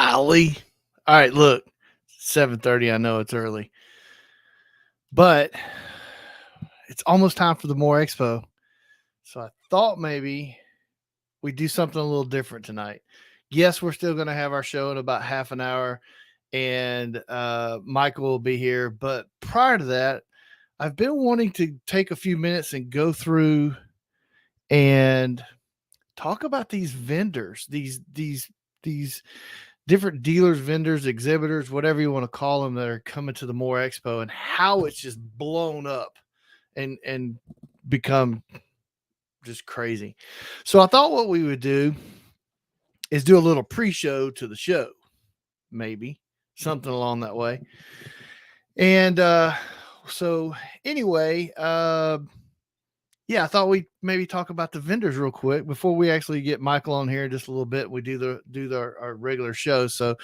Golly. All right, look. 7:30. I know it's early. But it's almost time for the More Expo. So I thought maybe we do something a little different tonight. Yes, we're still going to have our show in about half an hour, and Michael will be here. But prior to that, I've been wanting to take a few minutes and go through and talk about these vendors, these different dealers, vendors, exhibitors, whatever you want to call them, that are coming to the More Expo, and how it's just blown up and become just crazy. So I thought what we would do is do a little pre-show to the show, maybe something along that way. And so anyway, yeah, I thought we'd maybe talk about the vendors real quick before we actually get Michael on here just a little bit. We do our regular show. So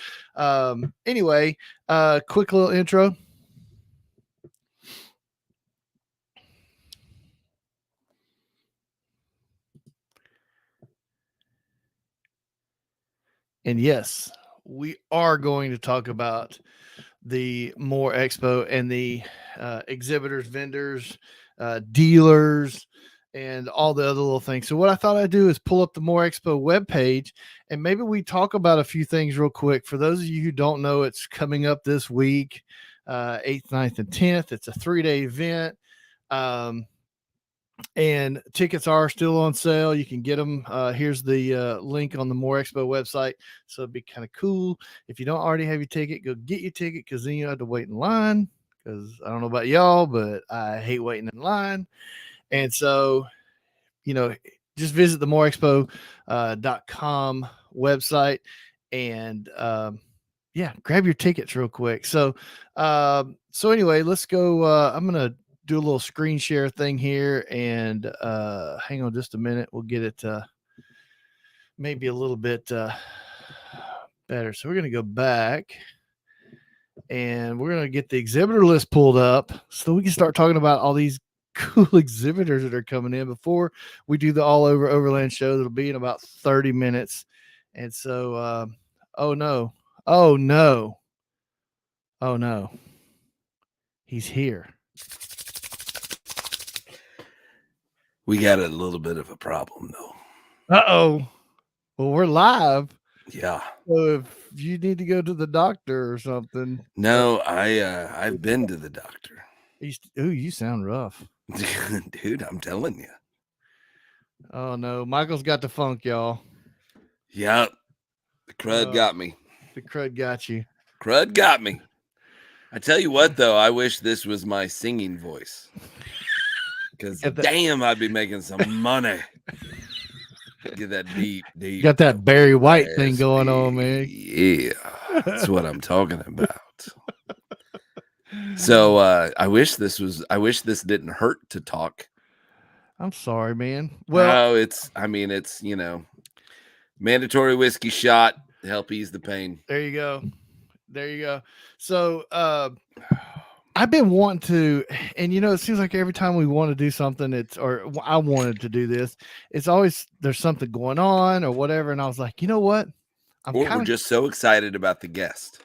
anyway, quick little intro. And yes, we are going to talk about the More Expo and the exhibitors, vendors, dealers, and all the other little things. So what I thought I'd do is pull up the More Expo webpage, and maybe we talk about a few things real quick. For those of you who don't know, it's coming up this week, 8th, 9th, and 10th. It's a 3-day event. And tickets are still on sale. You can get them. Here's the link on the More Expo website. So it'd be kind of cool. If you don't already have your ticket, go get your ticket, because then you have to wait in line. Because I don't know about y'all, but I hate waiting in line. And so, just visit the moreexpo.com website and yeah, grab your tickets real quick. So anyway, let's go. I'm gonna do a little screen share thing here, and hang on just a minute. We'll get it maybe a little bit better. So we're going to go back, and we're going to get the exhibitor list pulled up so we can start talking about all these cool exhibitors that are coming in before we do the All Over Overland show. That'll be in about 30 minutes. And so oh no, he's here. We got a little bit of a problem, though. Uh-oh. Well, we're live. Yeah. So if you need to go to the doctor or something. No, I've been to the doctor. You sound rough. Dude, I'm telling you. Oh, no. Michael's got the funk, y'all. Yep. The crud got me. The crud got you. Crud got me. I tell you what, though, I wish this was my singing voice. Because damn, I'd be making some money. Get that deep. Got that Barry White thing going on, man. Yeah, that's what I'm talking about. So I wish this didn't hurt to talk. I'm sorry, man. Well, it's mandatory whiskey shot to help ease the pain. There you go. So I've been wanting to, and it seems like every time we want to do something, I wanted to do this, it's always there's something going on or whatever. And I was like, you know what? We're just so excited about the guest.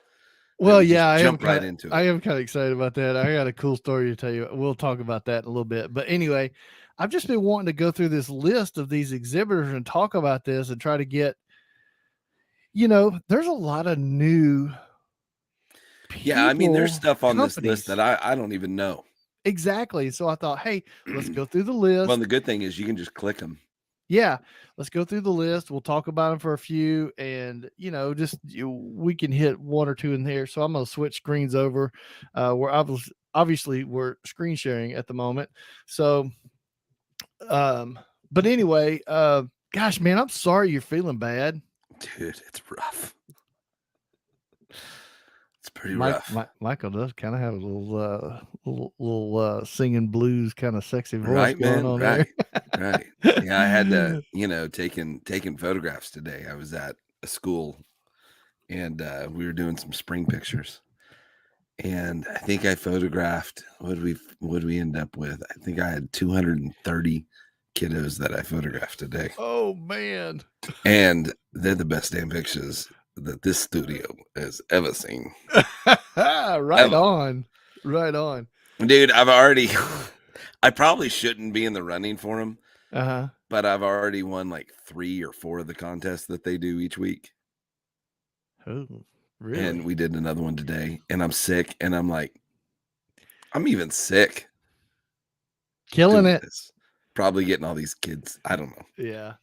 Well, yeah, I am right into it. I am kind of excited about that. I got a cool story to tell you. We'll talk about that in a little bit. But anyway, I've just been wanting to go through this list of these exhibitors and talk about this and try to get, there's a lot of new people, yeah, I mean, there's stuff on this list that I don't even know. Exactly. So I thought, hey, let's go through the list. Well, the good thing is you can just click them. Yeah, let's go through the list. We'll talk about them for a few, and we can hit one or two in there. So I'm gonna switch screens over. We're obviously we're screen sharing at the moment. So, but anyway, gosh, man, I'm sorry you're feeling bad, dude. It's rough. It's pretty rough. Michael does kind of have a little singing blues kind of sexy voice, right, going man? on Right, there. Right. Yeah, I had to, taking photographs today. I was at a school, and we were doing some spring pictures, and I think I photographed. What did we end up with? I think I had 230 kiddos that I photographed today. Oh man! And they're the best damn pictures that this studio has ever seen. Right Ever. on. Right on. Dude, I've already I probably shouldn't be in the running for them, Uh-huh. but I've already won like 3 or 4 of the contests that they do each week. Oh, And really? we did another one today, and I'm sick, and I'm like, I'm even sick Killing doing it. this. Probably getting all these kids. I don't know. Yeah.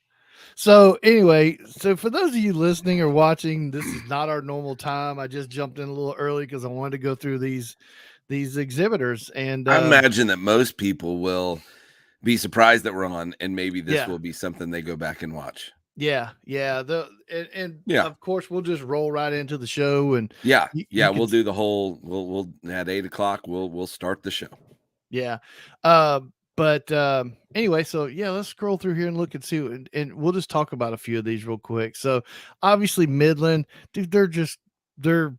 So anyway, so for those of you listening or watching, this is not our normal time. I just jumped in a little early because I wanted to go through these exhibitors, and I imagine that most people will be surprised that we're on, and maybe this yeah, will be something they go back and watch. yeah. And Yeah. of course we'll just roll right into the show, and Yeah. you Yeah. can We'll do the whole we'll at 8 o'clock, we'll start the show. yeah. But anyway, so yeah, let's scroll through here and look and see, and we'll just talk about a few of these real quick. So obviously Midland, dude, they're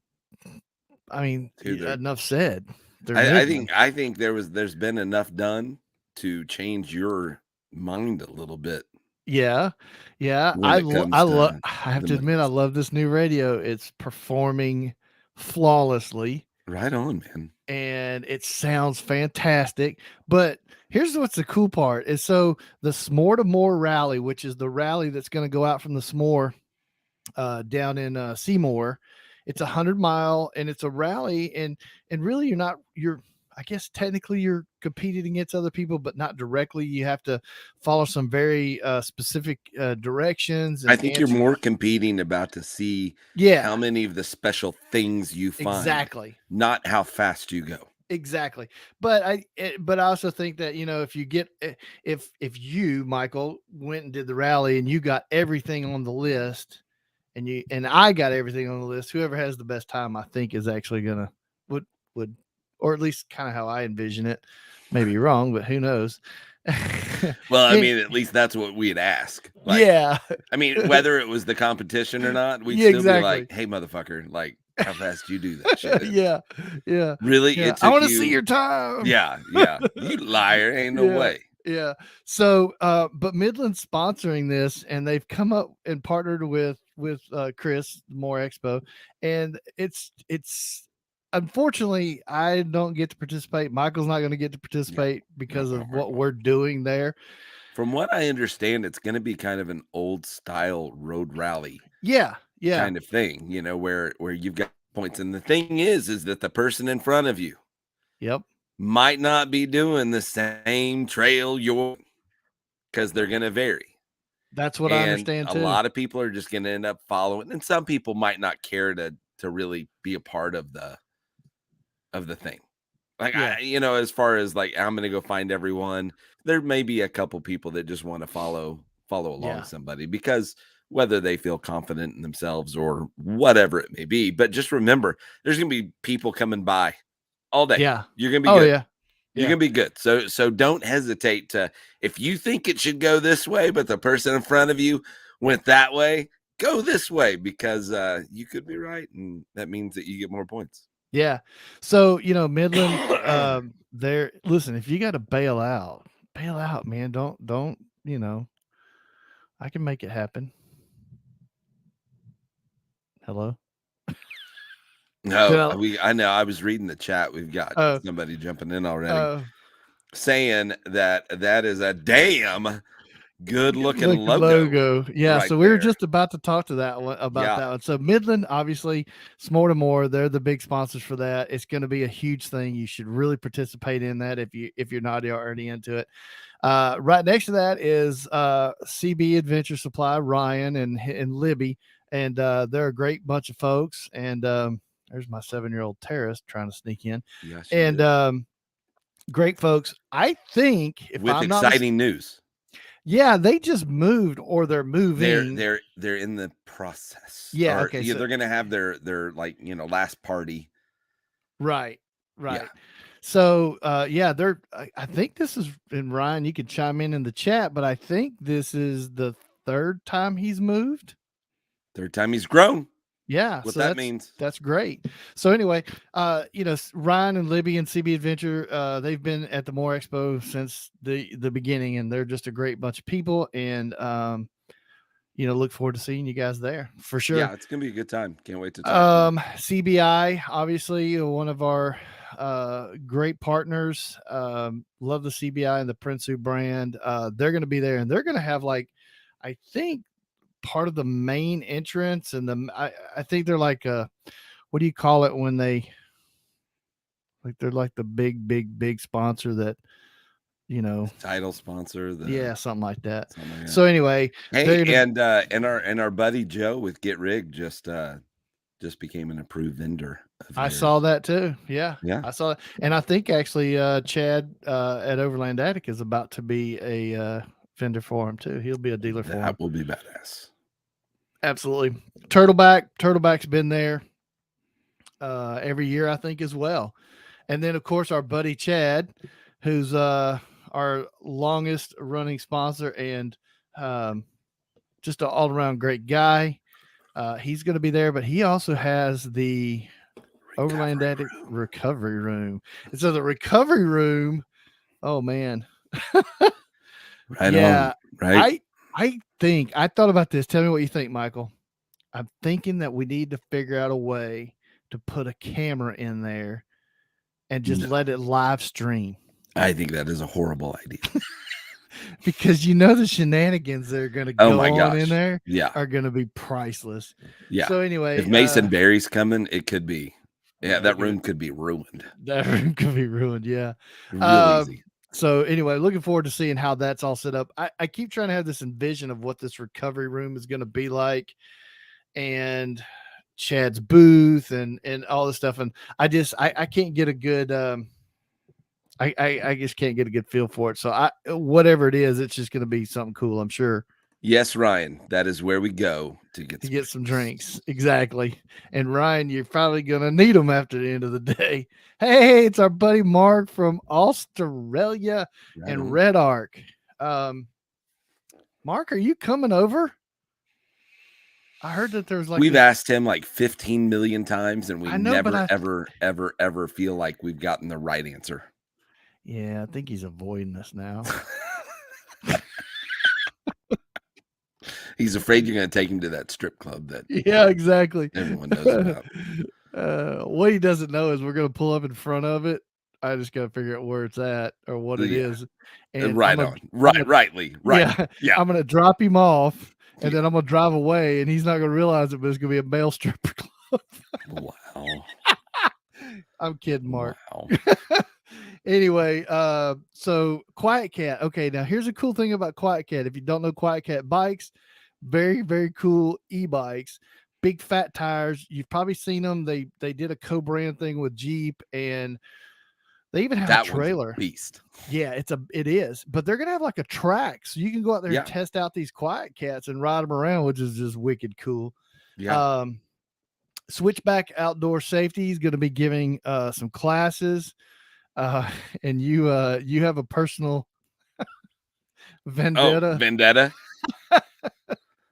I mean, Dude, they're enough said. They're I Midland. think there's been enough done to change your mind a little bit Yeah. Yeah. when it comes to I have the to admit, I Midlands. love this new radio. It's performing flawlessly Right on, man. and it sounds fantastic. But here's what's the cool part is, so the S'more to More rally, which is the rally that's going to go out from the S'more down in Seymour. It's 100-mile, and it's a rally, and really you're I guess technically you're competing against other people, but not directly. You have to follow some very specific directions I and think you're answer. more competing about to see Yeah, how many of the special things you find, exactly. not how fast you go. Exactly. But I also think that, if you get if you, Michael, went and did the rally and you got everything on the list, and I got everything on the list, whoever has the best time, I think, is actually gonna would or at least kind of how I envision it. Maybe wrong, but who knows? Well, I And- mean, at least that's what we'd ask. Like, yeah. I mean, whether it was the competition or not, we'd Yeah, still be exactly. like, "Hey, motherfucker! Like, how fast you do that shit?" Yeah. Yeah. Really, Yeah. it I took want to see you. your time. Yeah, yeah. You liar! Ain't no Yeah. way. Yeah. So, but Midland's sponsoring this, and they've come up and partnered with Chris More Expo, and it's unfortunately I don't get to participate. Michael's not going to get to participate because of what we're doing there. From what I understand, it's going to be kind of an old style road rally Yeah. Yeah. kind of thing, where you've got points. And the thing is that the person in front of you Yep. might not be doing the same trail because they're going to vary. That's what I And understand a too. lot of people are just going to end up following, and some people might not care to really be a part of the thing. Like, Yeah. as far as like, I'm going to go find everyone. There may be a couple people that just want to follow along Yeah. somebody, because whether they feel confident in themselves or whatever it may be. But just remember, there's going to be people coming by all day. Yeah. You're going to be Oh good. yeah. You're going to be good. So don't hesitate to, if you think it should go this way, but the person in front of you went that way, go this way, because you could be right. And that means that you get more points. Yeah. So, Midland, there, listen, if you got to bail out, man. Don't, I can make it happen. Hello. No, I know. I was reading the chat. We've got somebody jumping in already, saying that is a damn good looking logo. Yeah. Right So we were there. just about to talk to that one about that one. So Midland, obviously, S'more to More, they're the big sponsors for that. It's going to be a huge thing. You should really participate in that if you're not already into it. Right next to that is CB Adventure Supply, Ryan and Libby, and they're a great bunch of folks. And there's my 7-year-old terrorist trying to sneak in. Yes, and great folks. I think if with I'm exciting news. Yeah, they just moved, or they're moving. They're in the process. Yeah, or, okay. So, they're gonna have their like last party. Right. Yeah. So yeah, I think this is, and Ryan, you could chime in the chat, but I think this is the third time he's moved. Third time he's grown. Yeah, what so that means. That's great. So anyway, Ryan and Libby and CB Adventure, they've been at the More Expo since the beginning, and they're just a great bunch of people. And look forward to seeing you guys there for sure. Yeah, it's gonna be a good time. Can't wait to talk. CBI, obviously one of our great partners. Love the CBI and the Prinsu brand. They're going to be there, and they're going to have I think part of the main entrance, and I think they're like what do you call it when they're like the big sponsor that Title sponsor. Something like that. Something like that. So anyway, hey, and our buddy Joe with Get Rigged just became an approved vendor. I saw that too. Yeah, yeah, I saw it, and I think actually Chad at Overland Attic is about to be a vendor for him too. He'll be a dealer for him. That will be badass. Absolutely. Turtleback's been there every year, I think, as well. And then of course our buddy Chad, who's our longest running sponsor and just an all around great guy. He's going to be there, but he also has the Overland Attic recovery room. And so the recovery room, oh man. Right on. Right. I thought about this. Tell me what you think, Michael. I'm thinking that we need to figure out a way to put a camera in there and just let it live stream. I think that is a horrible idea. Because the shenanigans that are going to go on in there are going to be priceless. Yeah. So anyway, if Mason Berry's coming, it could be. Yeah, that room could be ruined. That room could be ruined. Yeah. Real easy. So anyway, looking forward to seeing how that's all set up. I keep trying to have this envision of what this recovery room is going to be like, and Chad's booth and all this stuff. And I can't get a good, I just can't get a good feel for it. So whatever it is, it's just going to be something cool, I'm sure. Yes, Ryan, that is where we go to get some drinks. Exactly. And Ryan, you're probably going to need them after the end of the day. Hey, it's our buddy Mark from Australia and Red Arc. Mark, are you coming over? I heard that there's we've asked him like 15 million times, and we never, ever feel like we've gotten the right answer. Yeah, I think he's avoiding us now. He's afraid you're going to take him to that strip club that exactly everyone knows about. What he doesn't know is we're going to pull up in front of it. I just got to figure out where it's at or what it is. And rightly. Yeah. I'm going to drop him off, and then I'm going to drive away, and he's not going to realize it, but it's going to be a male stripper club. Wow. I'm kidding, Mark. Wow. Anyway, so Quiet Cat. Okay, now here's a cool thing about Quiet Cat. If you don't know Quiet Cat bikes, very, very cool e-bikes, big fat tires. You've probably seen them. They did a co-brand thing with Jeep, and they even have a trailer. Beast. Yeah, it is. But they're gonna have like a track, so you can go out there and test out these Quiet Cats and ride them around, which is just wicked cool. Yeah. Switchback Outdoor Safety is going to be giving some classes. And you have a personal vendetta. Oh, vendetta.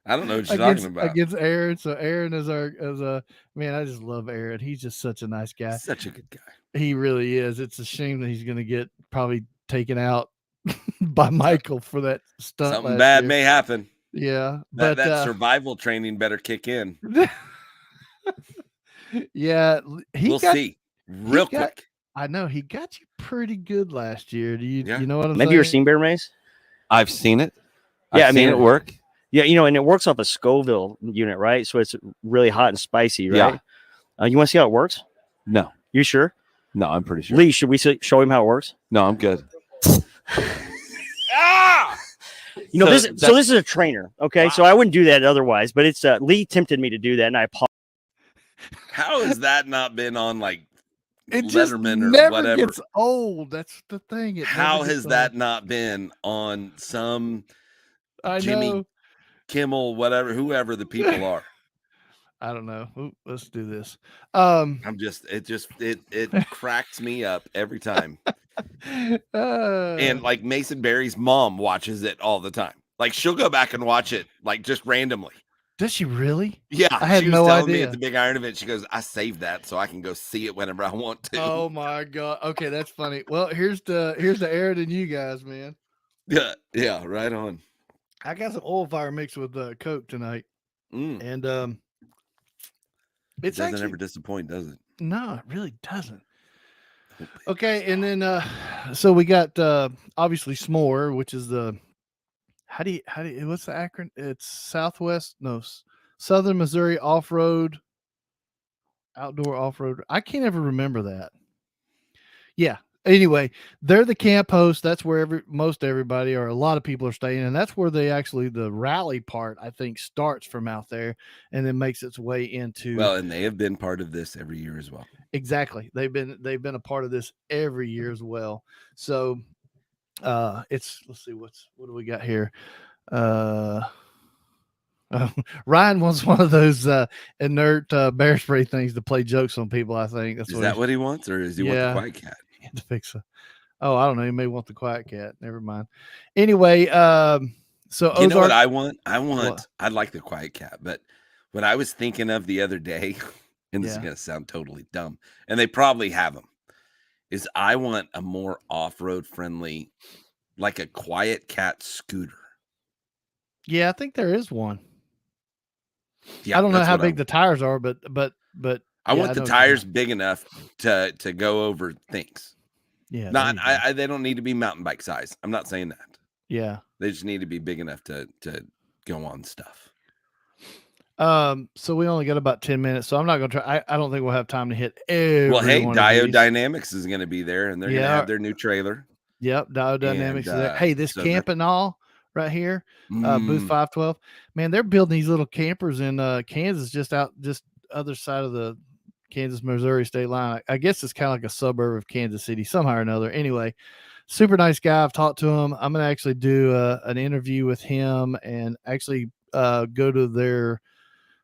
I don't know what you're talking about. Against Aaron. So Aaron is man, I just love Aaron. He's just such a nice guy. Such a good guy. He really is. It's a shame that he's going to get probably taken out by Michael for that stunt. Something bad may happen. Yeah. But that survival training better kick in. Yeah. We'll see real quick. I know he got you pretty good last year. Do you know what I'm saying? Have you ever seen Bear Maze? I've seen it. Yeah, I've seen it work. Yeah, and it works off a Scoville unit, right? So it's really hot and spicy, right? Yeah. You want to see how it works? No. You sure? No, I'm pretty sure. Lee, should we show him how it works? No, I'm good. This is a trainer, okay? Wow. So I wouldn't do that otherwise, but it's Lee tempted me to do that, and I apologize. How has that not been on like it Letterman just or never whatever? Gets old. That's the thing. How has that not been on some Jimmy Kimmel, whatever, whoever the people are? I don't know. Ooh, let's do this. It cracks me up every time. And like Mason Berry's mom watches it all the time. Like she'll go back and watch it like just randomly. Does she really? Yeah, I had she was no telling idea. me at the Big Iron event, she goes, "I saved that so I can go see it whenever I want to." Oh my god! Okay, that's funny. Well, here's the Aaron and you guys, man. Yeah, right on. I got some oil fire mixed with Coke tonight, and It it's doesn't actually ever disappoint, does it? no, it really doesn't. Hope it Okay, does and not. then so we got obviously SMORE, which is the what's the acronym? It's Southern Missouri Outdoor Off-Road. I can't ever remember that. Yeah. Anyway, they're the camp host. That's where most everybody or a lot of people are staying, and that's where the rally part I think starts from out there, and then makes its way into. Well, and they have been part of this every year as well. Exactly. They've been a part of this every year as well. So let's see what do we got here. Ryan wants one of those inert bear spray things to play jokes on people. I think that's Is that what he wants, or does he want the Quiet Cat? To fix it. Oh, I don't know. He may want the Quiet Cat. Never mind. Anyway, so you know what I want? What? I'd like the Quiet Cat, but what I was thinking of the other day, and this is going to sound totally dumb, and they probably have them, is I want a more off-road friendly, like a Quiet Cat scooter. Yeah, I think there is one. Yeah, I don't know how big the tires are, but I want the tires big enough to go over things. Yeah, not they don't need to be mountain bike size. I'm not saying that. Yeah, they just need to be big enough to go on stuff. So we only got about 10 minutes, so I'm not gonna try. I don't think we'll have time to hit every. Well, hey, Diodynamics is going to be there, and they're going to have their new trailer. Yep, Diodynamics is there. Hey, this Camp and All right here, booth 512. Man, they're building these little campers in Kansas, just other side of the Kansas Missouri state line. I guess it's kind of like a suburb of Kansas City, somehow or another. Anyway, super nice guy. I've talked to him. I'm gonna actually do an interview with him and actually go to their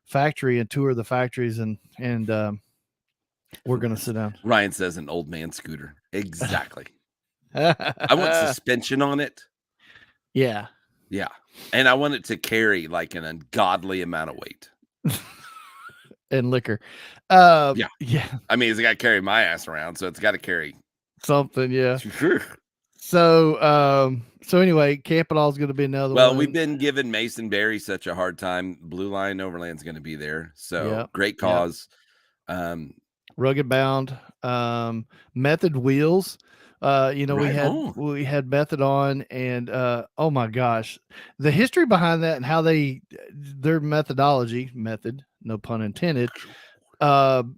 factory and tour the factories and we're gonna sit down. Ryan says an old man scooter. Exactly. I want suspension on it. Yeah. And I want it to carry like an ungodly amount of weight. And liquor. Yeah. I mean, it's got to carry my ass around, so it's got to carry something. Yeah. So anyway, Camp and All is going to be another one. Well, we've been giving Mason Berry such a hard time. Blue Line Overland's going to be there. So great cause. Rugged Bound, Method Wheels. We had Method on, and oh my gosh, the history behind that and how their method, no pun intended,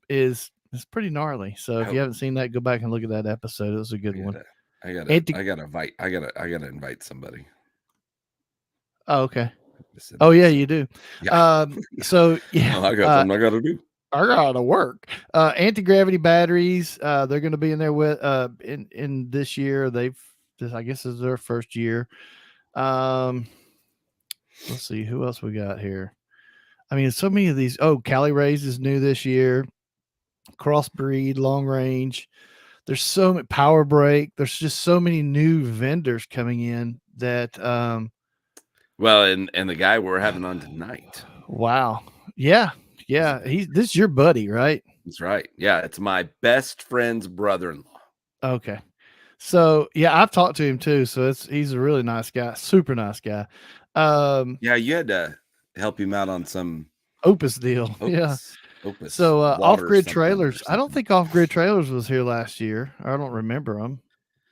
is pretty gnarly. So if you haven't seen that, go back and look at that episode. It was a good one. I gotta invite somebody. Oh, okay. Oh yeah, you do. Yeah. So yeah, I got something I gotta do. I gotta work. Anti-gravity batteries. They're going to be in there with in this year. I guess this is their first year. Let's see who else we got here. I mean, so many of these. Oh, Cali Rays is new this year. Crossbreed, Long Range. There's so many Power Brake. There's just so many new vendors coming in that. Well, and the guy we're having on tonight. Wow. Yeah. Yeah, this is your buddy, right? That's right. Yeah, it's my best friend's brother-in-law. Okay. So yeah, I've talked to him too. So he's a really nice guy, super nice guy. Yeah, you had to help him out on some Opus deal. Opus. So Off-Grid Trailers. I don't think Off-Grid Trailers was here last year. I don't remember them.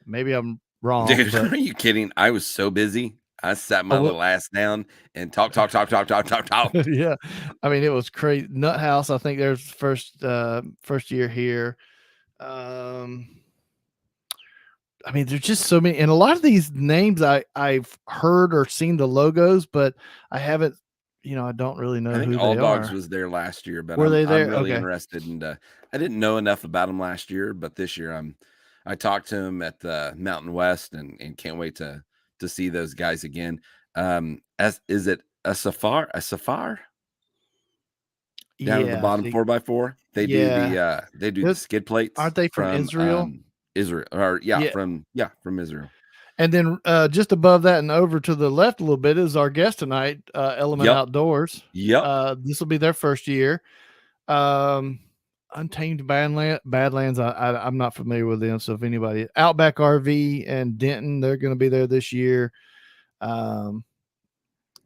Maybe I'm wrong. Dude, are you kidding? I was so busy. I sat my little ass down and talk. Yeah. I mean, it was crazy. Nut House, I think there's first year here. I mean, there's just so many, and a lot of these names I've heard or seen the logos, but I haven't, I don't really know who they are. All Dogs was there last year, but were they there? I'm really interested in, I didn't know enough about them last year, but this year I talked to him at the Mountain West and can't wait to see those guys again. Is it a Safar? Down at the bottom 4x4. They do the skid plates. Aren't they from Israel? Israel, from Israel. And then just above that and over to the left a little bit is our guest tonight, Element Outdoors. Yep. This will be their first year. Untamed Badlands. I'm not familiar with them. So if anybody, Outback RV and Denton, they're going to be there this year.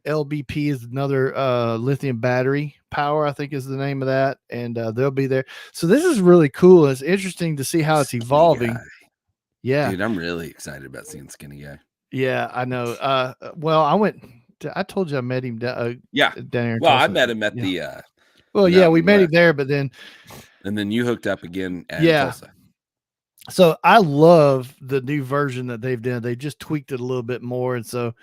LBP is another lithium battery power, I think is the name of that, and they'll be there. So this is really cool. It's interesting to see how it's Skinny evolving. Guy. Yeah, Dude, I'm really excited about seeing Skinny Guy. yeah, I know. Well, I told you I met him down Yeah. here. Well, I met him at yeah. the. Well, yeah, we met him there, but then. And then you hooked up again at Tulsa. So I love the new version that they've done. They just tweaked it a little bit more, and so,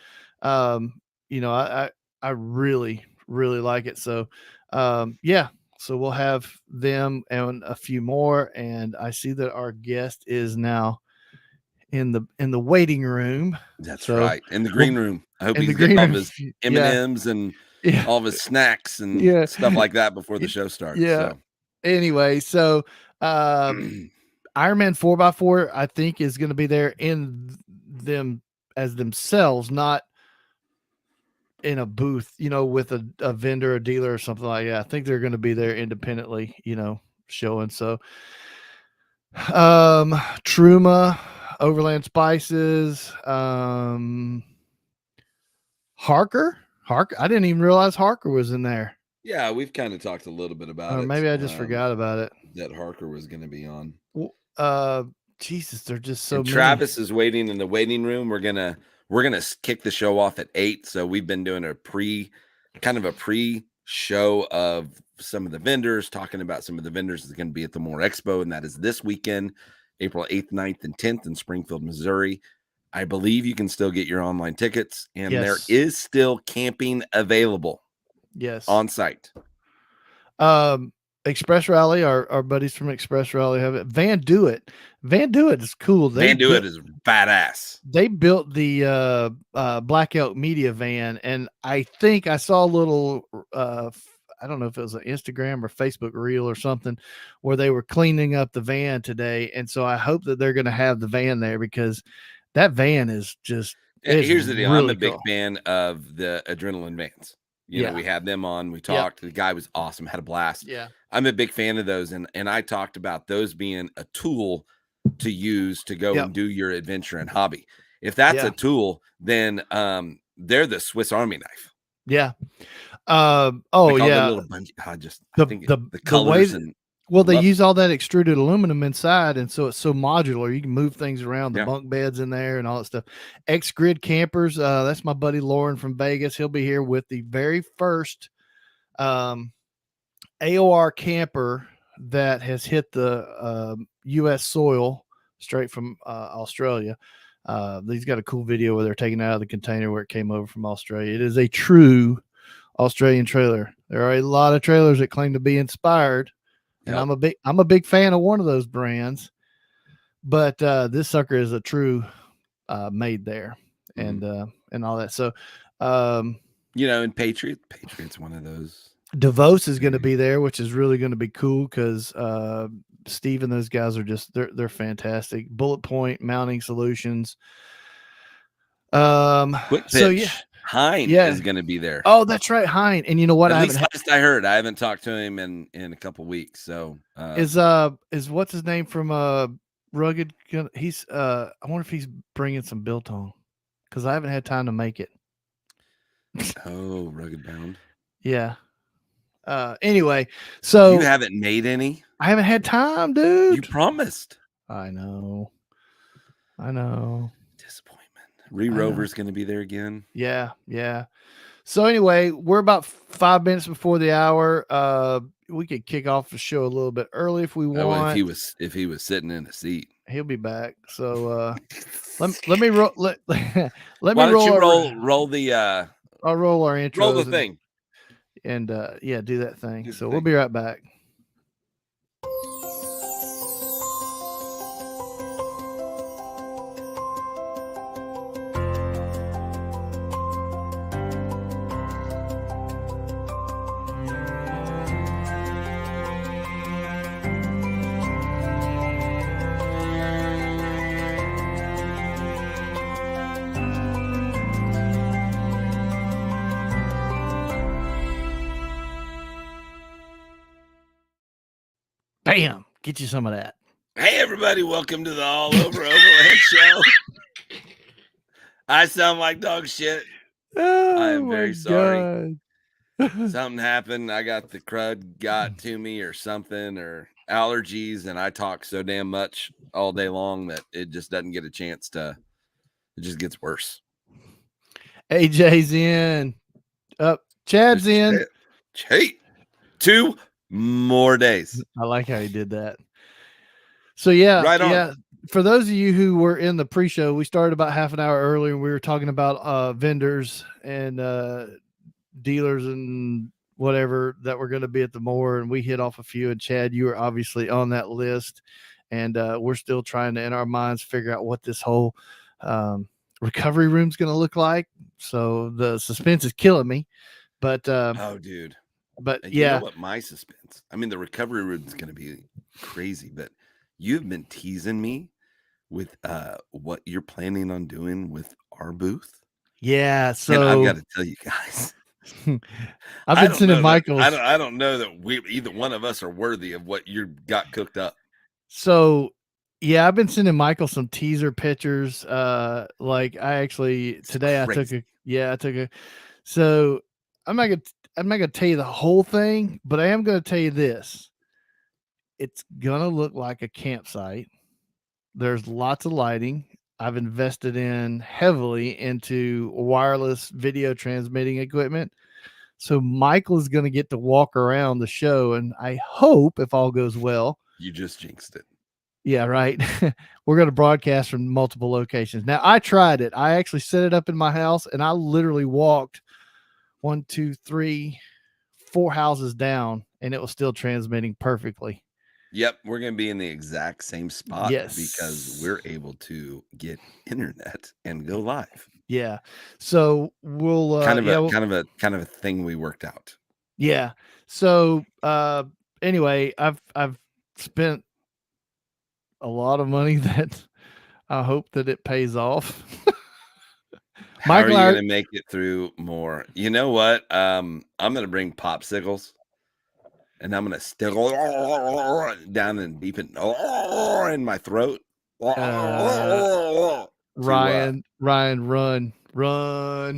you know, I really really like it. So, yeah. So we'll have them and a few more, and I see that our guest is now in the waiting room. That's right, in the green room. I hope in he's the green getting all room. of his M&Ms and all of his snacks and stuff like that before the show starts. Yeah. So. Anyway, so Iron Man 4x4, I think, is going to be there in them as themselves, not in a booth, you know, with a vendor, a dealer, or something like that. I think they're going to be there independently, you know, showing. So, Truma, Overland Spices, Harker. I didn't even realize Harker was in there. Yeah, we've kind of talked a little bit about it. Maybe I just forgot about it. That Harker was going to be on. Jesus, they're just so. Travis is waiting in the waiting room. We're gonna kick the show off at 8. So we've been doing a pre show of some of the vendors, talking about some of the vendors that's going to be at the More Expo, and that is this weekend, April 8th, 9th, and 10th in Springfield, Missouri. I believe you can still get your online tickets, and there is still camping available. Yes. On site. Express Rally, our buddies from Express Rally have it. Van Do It is cool. Van Do It is badass. They built the Black Elk Media van, and I think I saw a little I don't know if it was an Instagram or Facebook reel or something where they were cleaning up the van today. And so I hope that they're going to have the van there, because that van is just. Here's the deal. Really I'm a big fan of the Adrenaline vans. You know, we had them on. We talked. The guy was awesome. Had a blast. Yeah. I'm a big fan of those. And I talked about those being a tool to use to go and do your adventure and hobby. If that's a tool, then they're the Swiss Army knife. Yeah. The little bungee, the colors they use all that extruded aluminum inside, and so it's so modular. You can move things around, the bunk beds in there and all that stuff. X Grid Campers, that's my buddy Lauren from Vegas. He'll be here with the very first AOR camper that has hit the U.S. soil straight from Australia. He's got a cool video where they're taking it out of the container where it came over from Australia. It is a true Australian trailer. There are a lot of trailers that claim to be inspired, and I'm a big fan of one of those brands, but this sucker is a true made there, and all that. So, and Patriot's one of those. DeVos is going to be there, which is really going to be cool because Steve and those guys are just they're fantastic. Bullet Point Mounting Solutions. Quick pitch. So Hein is going to be there. Oh, that's right, Hein. And you know what? At least last I heard. I haven't talked to him in a couple weeks. So is what's his name from Rugged? He's I wonder if he's bringing some biltong, because I haven't had time to make it. Oh, Rugged Bound. Yeah. Anyway, so you haven't made any? I haven't had time, dude. You promised. I know. Disappointment. Rover's going to be there again. Yeah. So anyway, we're about 5 minutes before the hour. We could kick off the show a little bit early if we want. If he was sitting in a seat, he'll be back. So let me roll. Let me roll the. I'll roll our intro. Roll the thing. And do that thing. So we'll be right back. Bam! Get you some of that. Hey, everybody. Welcome to the All Over Overland Show. I sound like dog shit. Oh, am very my sorry. God. Something happened. I got the crud got to me or something, or allergies, and I talk so damn much all day long that it just doesn't get a chance to. It just gets worse. AJ's in. Up. Chad's in. Hey, 2 more days. I like how he did that. So yeah, Right on. yeah. For those of you who were in the pre-show, we started about half an hour earlier, and we were talking about vendors and dealers and whatever that were going to be at the Moore, and we hit off a few. And Chad, you were obviously on that list, and we're still trying to, in our minds, figure out what this whole recovery room is going to look like. So the suspense is killing me, but oh, dude. But and yeah, you know what? My suspense. I mean, the recovery room is going to be crazy, but you've been teasing me with what you're planning on doing with our booth. Yeah, so and I've got to tell you guys, I've been sending Michael's. I don't know that we either one of us are worthy of what you got cooked up. So yeah, I've been sending Michael some teaser pictures. Like I actually today I took a. So I'm not gonna tell you the whole thing, but I am gonna tell you this. It's gonna look like a campsite. There's lots of lighting. I've invested in heavily into wireless video transmitting equipment. So Michael is going to get to walk around the show, and I hope, if all goes well, you just jinxed it. Yeah, right. We're going to broadcast from multiple locations. Now, I tried it. I actually set it up in my house, and I literally walked 1, 2, 3, 4 houses down, and it was still transmitting perfectly. Yep, we're going to be in the exact same spot because we're able to get internet and go live. Yeah. So we'll kind of a thing we worked out. Yeah. So anyway, I've spent a lot of money that I hope that it pays off. Michael, how are you going to make it through more? You know what? I'm going to bring popsicles. And I'm gonna still down and deep in my throat. Ryan, run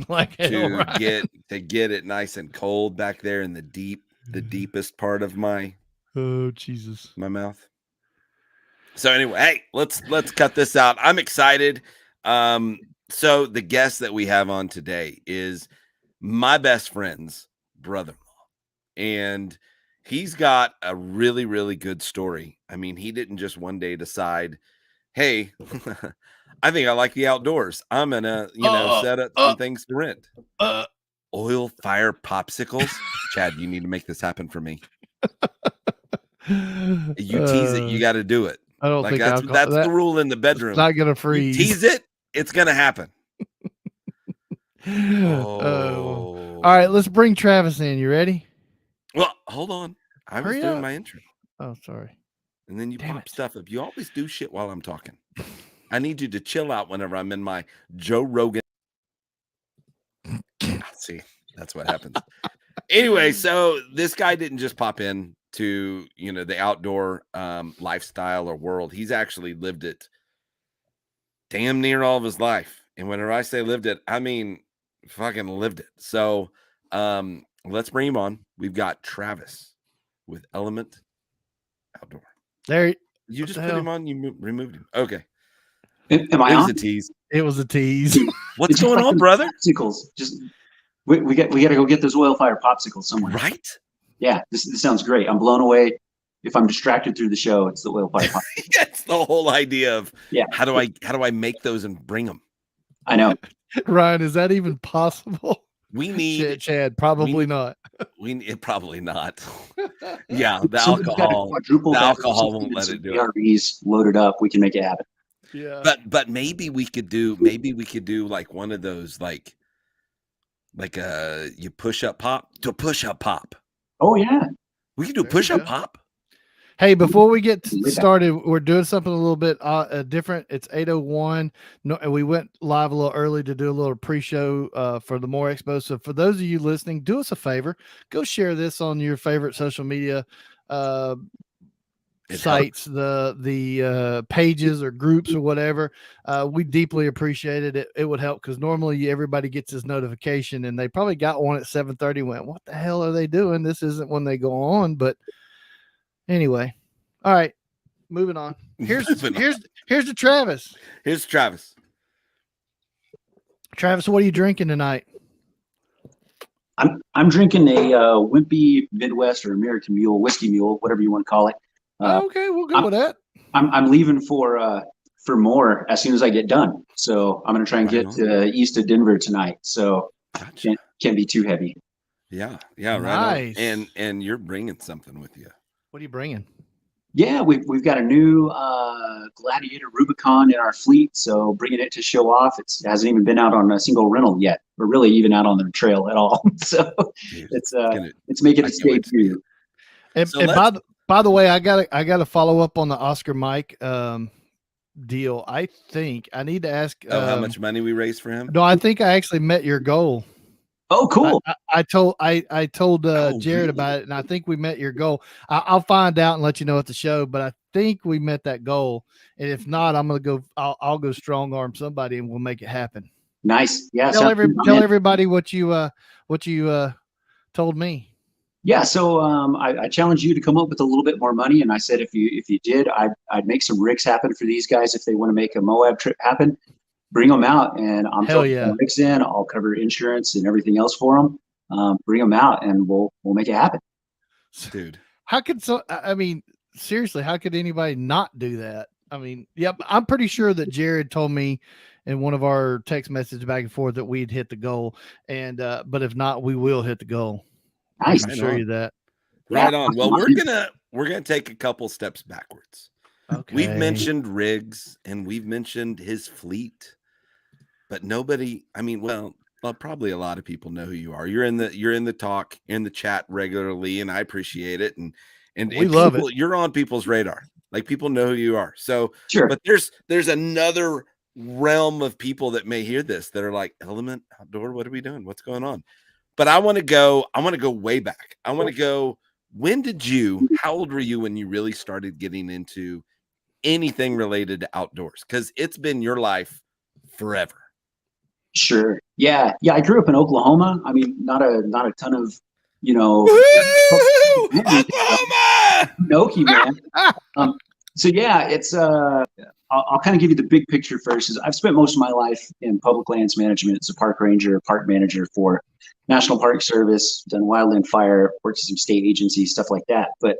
like hell, to get it nice and cold back there in the deepest part of my Jesus, my mouth. So anyway, hey, let's cut this out. I'm excited. So the guest that we have on today is my best friend's brother-in-law, and he's got a really, really good story. I mean, he didn't just one day decide, hey, I think I like the outdoors. I'm going to, set up some things to rent. Oil fire popsicles. Chad, you need to make this happen for me. You tease it, you got to do it. I don't think that's the rule in the bedroom. It's not going to freeze. You tease it, it's going to happen. All right, let's bring Travis in. You ready? Well, hold on. I was doing my intro. Oh, sorry. And then you pop stuff up. You always do shit while I'm talking. I need you to chill out whenever I'm in my Joe Rogan. See, that's what happens. Anyway, so this guy didn't just pop in to, the outdoor lifestyle or world. He's actually lived it damn near all of his life. And whenever I say lived it, I mean fucking lived it. So let's bring him on. We've got Travis with Element Outdoor. There you just put him on. You removed him. Okay. Am I on? A tease. It was a tease. What's going on, brother? Popsicles. Just we got to go get those oil fire popsicles somewhere. Right? Yeah. This sounds great. I'm blown away. If I'm distracted through the show, it's the oil fire popsicles. That's the whole idea of how do I make those and bring them? I know. Ryan, is that even possible? We need Chad. Probably not. Probably not. Yeah, the alcohol won't let it do it. RVs loaded up. We can make it happen. Yeah, but maybe we could do like one of those like you push up pop to push up pop. Oh yeah, we can do push up pop. Hey, before we get started, we're doing something a little bit different. It's 8:01. No, and we went live a little early to do a little pre-show for the Moore Expo. So for those of you listening, do us a favor. Go share this on your favorite social media sites, the pages or groups or whatever, we deeply appreciate it. It would help because normally everybody gets this notification and they probably got one at 7:30. Went, what the hell are they doing? This isn't when they go on. But anyway, all right, moving on. Here's to Travis. Here's Travis. Travis, what are you drinking tonight? I'm drinking a Wimpy Midwest or American Mule, whiskey mule, whatever you want to call it. Okay, we'll go with that. I'm leaving for more as soon as I get done. So I'm going to try and get east of Denver tonight. So can't be too heavy. Yeah, nice. Right on. And you're bringing something with you. What are you bringing? Yeah, we've got a new Gladiator Rubicon in our fleet, so bringing it to show off. It hasn't even been out on a single rental yet, or really even out on the trail at all. So it's making its debut. And by the way, I gotta follow up on the Oscar Mike deal. I think I need to ask how much money we raised for him. No, I think I actually met your goal. Oh, cool. I told Jared about it, and I think we met your goal. I'll find out and let you know at the show, but I think we met that goal. And if not, I'm gonna go. I'll go strong arm somebody, and we'll make it happen. Nice. Yeah. Tell everybody what you told me. Yeah. So I challenged you to come up with a little bit more money, and I said if you did, I'd make some rigs happen for these guys if they want to make a Moab trip happen. Bring them out, and I'm throwing rigs in. I'll cover insurance and everything else for them. Bring them out, and we'll make it happen. Dude, seriously, how could anybody not do that? I mean, yep, I'm pretty sure that Jared told me in one of our text messages back and forth that we'd hit the goal, and but if not, we will hit the goal. Nice. I can assure you that. Right on. Well, we're gonna take a couple steps backwards. Okay. We've mentioned Riggs and we've mentioned his fleet. But nobody, well, probably a lot of people know who you are. You're in the talk, in the chat regularly, and I appreciate it. And we love it. You're on people's radar. Like people know who you are. So sure. But there's another realm of people that may hear this that are like, Element Outdoor, what are we doing? What's going on? But I want to go way back. I want to go, how old were you when you really started getting into anything related to outdoors? Because it's been your life forever. Sure. Yeah. I grew up in Oklahoma. I mean, not a ton of, Oklahoma! Noki, man. So yeah, it's I'll kind of give you the big picture first. Is I've spent most of my life in public lands management as a park ranger, park manager for National Park Service, done wildland fire, worked at some state agencies, stuff like that. But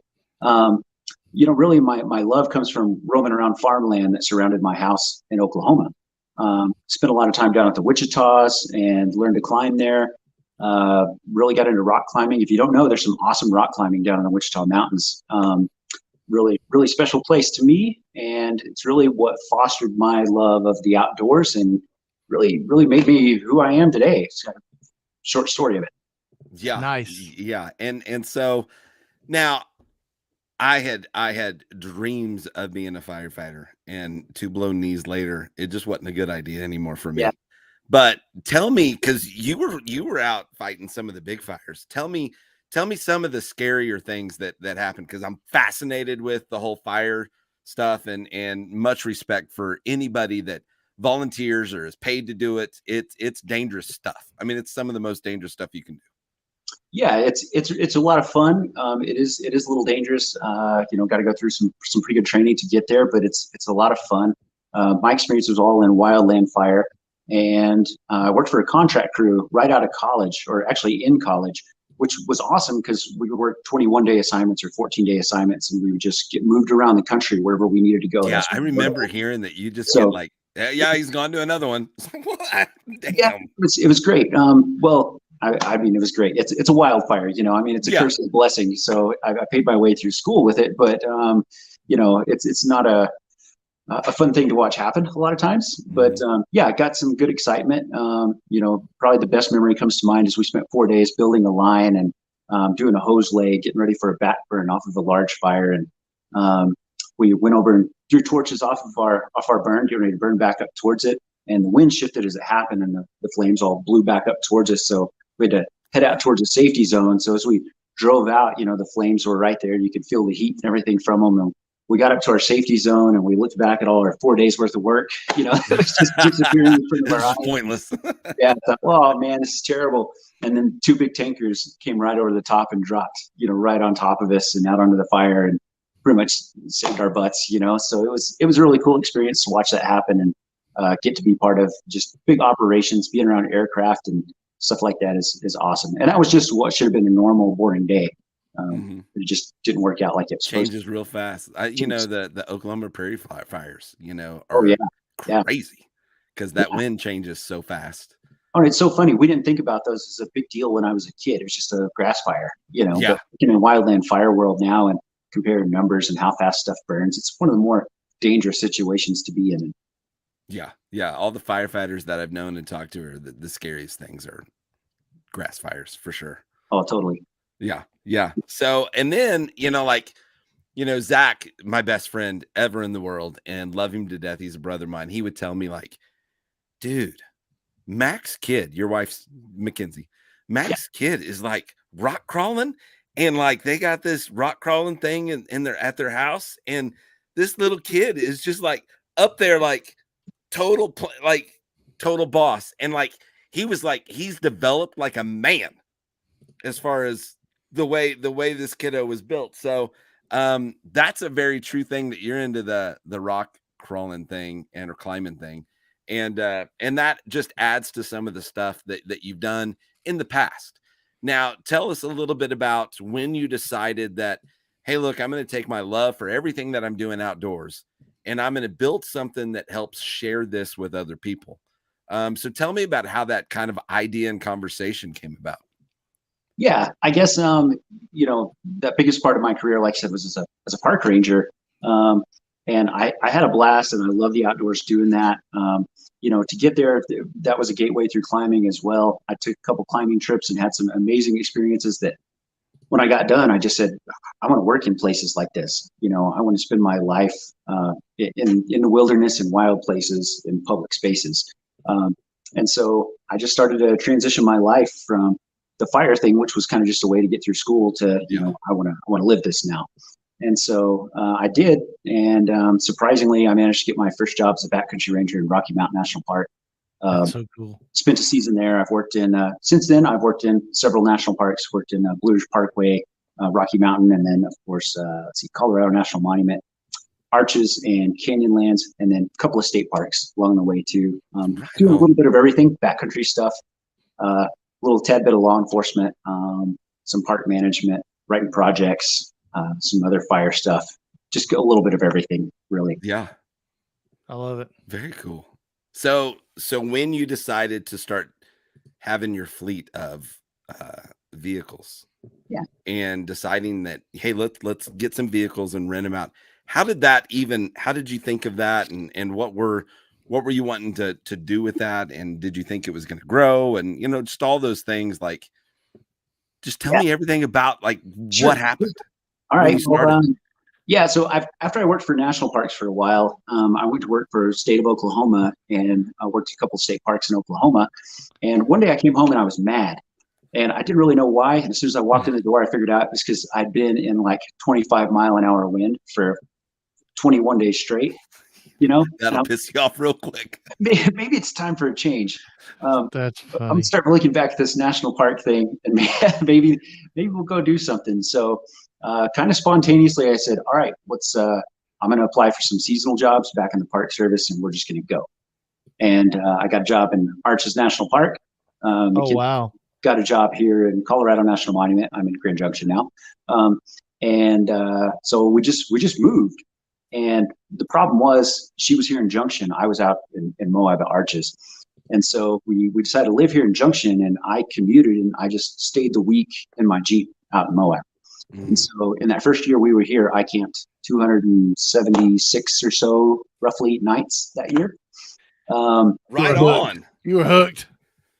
really my love comes from roaming around farmland that surrounded my house in Oklahoma. Spent a lot of time down at the Wichitas and learned to climb there. Really got into rock climbing. If you don't know, there's some awesome rock climbing down in the Wichita Mountains. Really, really special place to me. And it's really what fostered my love of the outdoors and really, really made me who I am today. It's kind of a short story of it. Yeah. Nice. Yeah. And so now I had dreams of being a firefighter, and 2 blown knees later, it just wasn't a good idea anymore for me. Yeah. But tell me, because you were out fighting some of the big fires. Tell me some of the scarier things that happened, because I'm fascinated with the whole fire stuff, and much respect for anybody that volunteers or is paid to do it. It's dangerous stuff. I mean, it's some of the most dangerous stuff you can do. Yeah, it's a lot of fun. It is a little dangerous. Got to go through some pretty good training to get there, but it's a lot of fun. My experience was all in wildland fire, and I worked for a contract crew right out of college, or actually in college, which was awesome because we would work 21-day assignments or 14-day assignments, and we would just get moved around the country wherever we needed to go. Yeah, I remember hearing that you just get like, yeah, he's gone to another one. Yeah, it was great. I mean, it was great. It's a wildfire, it's a curse and a blessing. So I paid my way through school with it, but it's not a fun thing to watch happen a lot of times. But I got some good excitement. Probably the best memory comes to mind is we spent 4 days building a line and doing a hose lay, getting ready for a back burn off of a large fire. And we went over and threw torches off our burn, getting ready to burn back up towards it. And the wind shifted as it happened, and the flames all blew back up towards us. So we had to head out towards a safety zone. So as we drove out, the flames were right there. You could feel the heat and everything from them. And we got up to our safety zone and we looked back at all our 4 days worth of work. You know, it was just disappearing in front of our eyes. Pointless. Yeah, I thought, oh man, this is terrible. And then 2 big tankers came right over the top and dropped, you know, right on top of us and out onto the fire and pretty much saved our butts, you know. So it was a really cool experience to watch that happen and get to be part of just big operations, being around aircraft and stuff like that is awesome. And that was just what should have been a normal boring day. It just didn't work out like it was changes real fast. You know, the Oklahoma prairie fires, you know, are crazy because that wind changes so fast. Oh, it's so funny. We didn't think about those as a big deal when I was a kid. It was just a grass fire, you know. Yeah. But in a wildland fire world now and comparing numbers and how fast stuff burns, it's one of the more dangerous situations to be in. Yeah. Yeah. All the firefighters that I've known and talked to are the scariest things are grass fires for sure. Oh, totally. Yeah. Yeah. So, and then, you know, like, you know, Zach, my best friend ever in the world and love him to death. He's a brother of mine. He would tell me like, dude, Mac's kid, your wife's Mackenzie, Mac's kid is like rock crawling and like they got this rock crawling thing in their at their house. And this little kid is just like up there, like total boss. And like, he was like, he's developed like a man as far as the way this kiddo was built. So that's a very true thing that you're into the rock crawling thing or climbing thing. And that just adds to some of the stuff that you've done in the past. Now, tell us a little bit about when you decided that, hey, look, I'm going to take my love for everything that I'm doing outdoors and I'm going to build something that helps share this with other people. So tell me about how that kind of idea and conversation came about. Yeah, I guess, you know, the biggest part of my career, like I said, was as a park ranger. And I had a blast and I love the outdoors doing that. You know, to get there, that was a gateway through climbing as well. I took a couple climbing trips and had some amazing experiences that when I got done, I just said, I want to work in places like this. You know, I want to spend my life in the wilderness and wild places in public spaces. And so I just started to transition my life from the fire thing, which was kind of just a way to get through school to, you know, I want to live this now. And so I did. And surprisingly, I managed to get my first job as a backcountry ranger in Rocky Mountain National Park. That's so cool. Spent a season there. I've worked in, since then, I've worked in several national parks, worked in Blue Ridge Parkway, Rocky Mountain, and then, of course, Colorado National Monument, Arches and Canyonlands, and then a couple of state parks along the way too. Doing a little bit of everything, backcountry stuff, a little tad bit of law enforcement, some park management, writing projects, some other fire stuff, just a little bit of everything, really. Yeah. I love it. Very cool. So when you decided to start having your fleet of vehicles, and deciding that, hey, let's get some vehicles and rent them out. How did you think of that? And what were you wanting to do with that? And did you think it was going to grow? And, you know, just all those things, like, just tell me everything about like what happened. All right. Well, so after I worked for national parks for a while, I went to work for the state of Oklahoma and I worked a couple of state parks in Oklahoma. And one day I came home and I was mad. And I didn't really know why. And as soon as I walked in the door, I figured out it's because I'd been in like 25-mile-an-hour wind for 21 days straight. You know, that'll piss you off real quick. Maybe it's time for a change. That's funny. I'm starting looking back at this national park thing, and maybe we'll go do something. So, kind of spontaneously, I said, "All right, I'm going to apply for some seasonal jobs back in the Park Service, and we're just going to go." And I got a job in Arches National Park. Wow! Got a job here in Colorado National Monument. I'm in Grand Junction now, so we just moved. And the problem was she was here in Junction. I was out in Moab at Arches. And so we decided to live here in Junction, and I commuted and I just stayed the week in my Jeep out in Moab. And so in that first year we were here, I camped 276 or so roughly nights that year. Right on. You were hooked.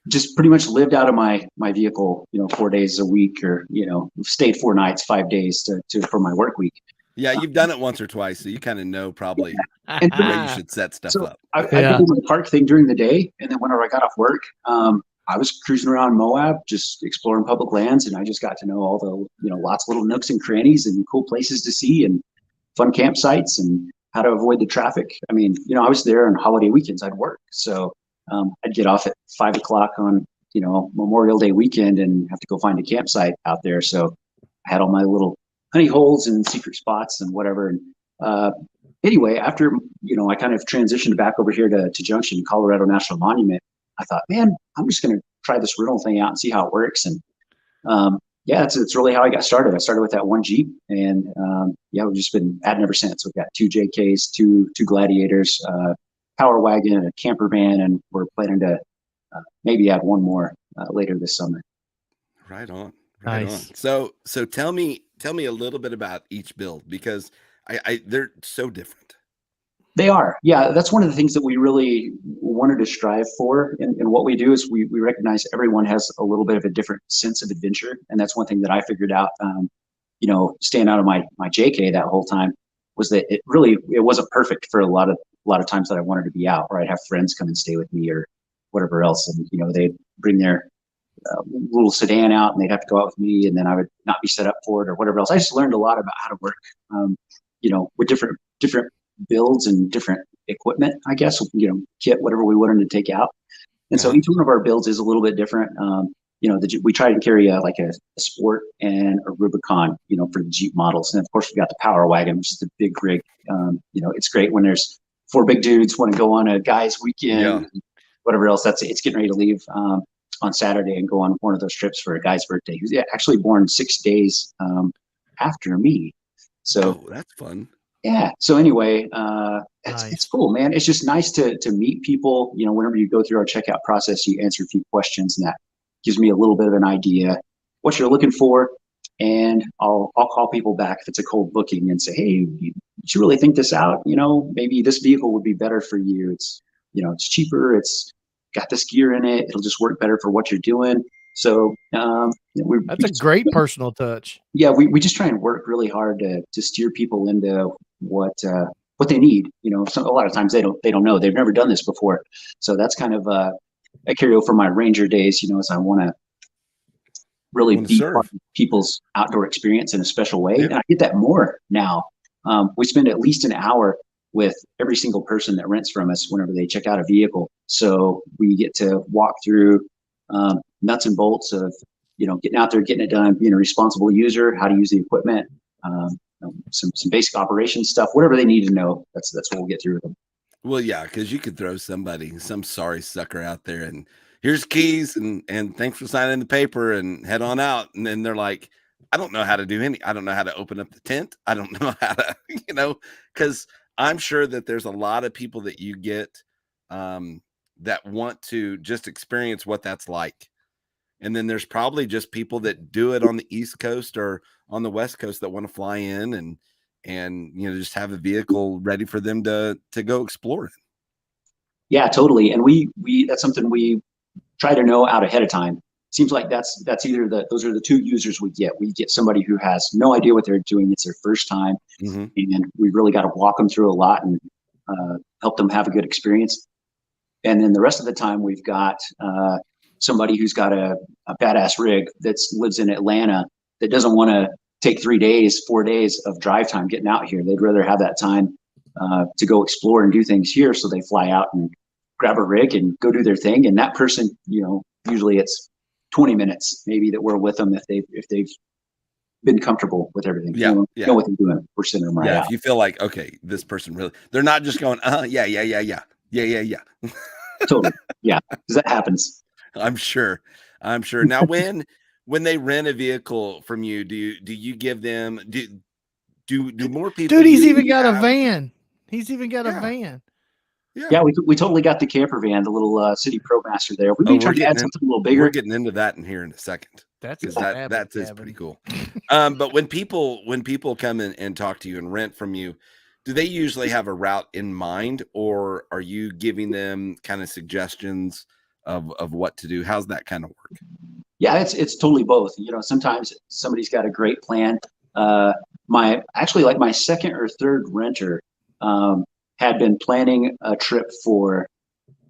Just pretty much lived out of my vehicle, 4 days a week, or, stayed 4 nights, 5 days for my work week. Yeah, you've done it once or twice, so you kind of know probably and where you should set stuff up. I did the park thing during the day, and then whenever I got off work, I was cruising around Moab, just exploring public lands, and I just got to know all the, lots of little nooks and crannies and cool places to see. And fun campsites and how to avoid the traffic. I mean, I was there on holiday weekends. I'd work, so I'd get off at 5 o'clock on Memorial Day weekend and have to go find a campsite out there. So I had all my little honey holes and secret spots and whatever. And anyway, after I kind of transitioned back over here to Junction, Colorado National Monument, I thought, man, I'm just going to try this rental thing out and see how it works. And yeah, it's really how I got started. I started with that one Jeep, and yeah, we've just been adding ever since. We've got 2 JKs, two Gladiators, Power Wagon, a camper van, and we're planning to maybe add one more later this summer. Right on. Nice. On. So tell me a little bit about each build, because they're so different. They are. Yeah, that's one of the things that we really wanted to strive for. And what we do is we recognize everyone has a little bit of a different sense of adventure. And that's one thing that I figured out, staying out of my JK that whole time, was that it wasn't perfect for a lot of times that I wanted to be out, or I'd have friends come and stay with me or whatever else. And, they'd bring their little sedan out and they'd have to go out with me, and then I would not be set up for it or whatever else. I just learned a lot about how to work, with different builds and different equipment, I guess, kit, whatever we wanted to take out. And so each one of our builds is a little bit different. We try to carry a Sport and a Rubicon, for the Jeep models. And of course, we've got the Power Wagon, which is the big rig. It's great when there's 4 big dudes want to go on a guy's weekend, whatever else. It's getting ready to leave on Saturday and go on one of those trips for a guy's birthday who's actually born 6 days after me. So that's fun. Yeah. So anyway, Nice. It's cool, man. It's just nice to meet people. Whenever you go through our checkout process, you answer a few questions, and that gives me a little bit of an idea what you're looking for. And I'll call people back if it's a cold booking and say, hey, you really think this out? Maybe this vehicle would be better for you. It's cheaper. It's got this gear in it. It'll just work better for what you're doing. So That's a great personal touch. Yeah, we just try and work really hard to steer people into what they need. A lot of times they don't know. They've never done this before. So that's kind of a carryover from my Ranger days. As I want to really be part of people's outdoor experience in a special way, and I get that more now. We spend at least an hour with every single person that rents from us whenever they check out a vehicle. So we get to walk through nuts and bolts of getting out there, getting it done, being a responsible user, how to use the equipment, some basic operation stuff, whatever they need to know. That's what we'll get through with them. Well, yeah, because you could throw some sorry sucker out there, and here's keys, and thanks for signing the paper, and head on out. And then they're like, I don't know how to do I don't know how to open up the tent. I don't know how to, because I'm sure that there's a lot of people that you get that want to just experience what that's like. And then there's probably just people that do it on the East Coast or on the West Coast that want to fly in and just have a vehicle ready for them to go explore it. Yeah, totally. And we that's something we try to know out ahead of time. Seems like that's either those are the 2 users we get. We get somebody who has no idea what they're doing. It's their first time. And we really got to walk them through a lot and help them have a good experience. And then the rest of the time we've got somebody who's got a badass rig that lives in Atlanta that doesn't want to take 4 days of drive time getting out here. They'd rather have that time to go explore and do things here. So they fly out and grab a rig and go do their thing. And that person, usually it's 20 minutes maybe that we're with them if they've been comfortable with everything. Know what they're doing. We're sending them right out. If you feel like, okay, this person really, they're not just going, yeah. Totally. Yeah. Because that happens. I'm sure. Now, when they rent a vehicle from you, do you give them do more people? Dude, he's even got a van. He's even got a van. Yeah, we totally got the camper van, the little City ProMaster there. We've been trying to add something a little bigger. We're getting into that in here in a second. That's pretty cool. But when people come in and talk to you and rent from you, do they usually have a route in mind, or are you giving them kind of suggestions of what to do? How's that kind of work? Yeah, it's totally both. Sometimes somebody's got a great plan. My second or third renter had been planning a trip for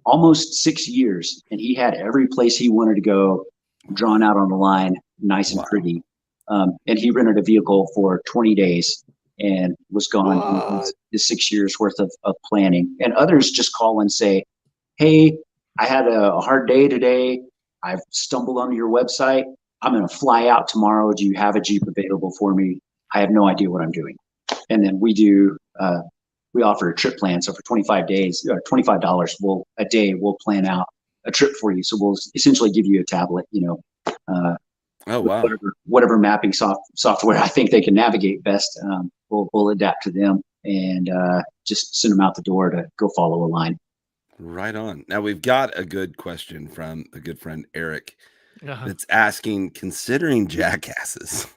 almost 6 years, and he had every place he wanted to go drawn out on the line, nice and pretty. And he rented a vehicle for 20 days and was gone What? the 6 years worth of planning. And others just call and say, hey, I had a hard day today. I've stumbled onto your website. I'm going to fly out tomorrow. Do you have a Jeep available for me? I have no idea what I'm doing. And then we offer a trip plan. So for 25 days, $25 a day, we'll plan out a trip for you. So we'll essentially give you a tablet, Oh, wow. whatever mapping software I think they can navigate best. We'll adapt to them and just send them out the door to go follow a line. Right on. Now we've got a good question from a good friend, Eric, Uh-huh. that's asking, considering jackasses,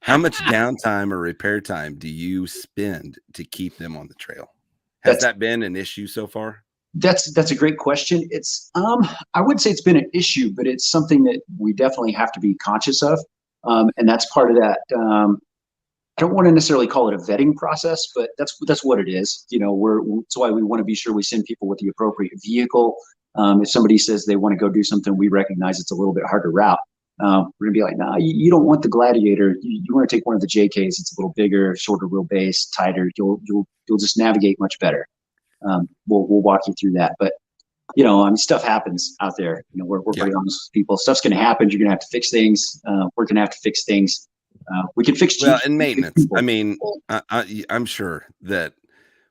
how much downtime or repair time do you spend to keep them on the trail? Has that been an issue so far? That's a great question. It's I would say it's been an issue, but it's something that we definitely have to be conscious of. And that's part of that. I don't want to necessarily call it a vetting process, but that's what it is. That's why we want to be sure we send people with the appropriate vehicle. If somebody says they want to go do something, we recognize it's a little bit harder route. We're gonna be like, nah, you don't want the Gladiator. You want to take one of the JKs. It's a little bigger, shorter wheelbase, tighter. You'll just navigate much better. We'll walk you through that. But stuff happens out there. We're pretty honest with people. Stuff's gonna happen. You're gonna have to fix things. We're gonna have to fix things. We can fix. Well, and maintenance. I mean, I'm sure that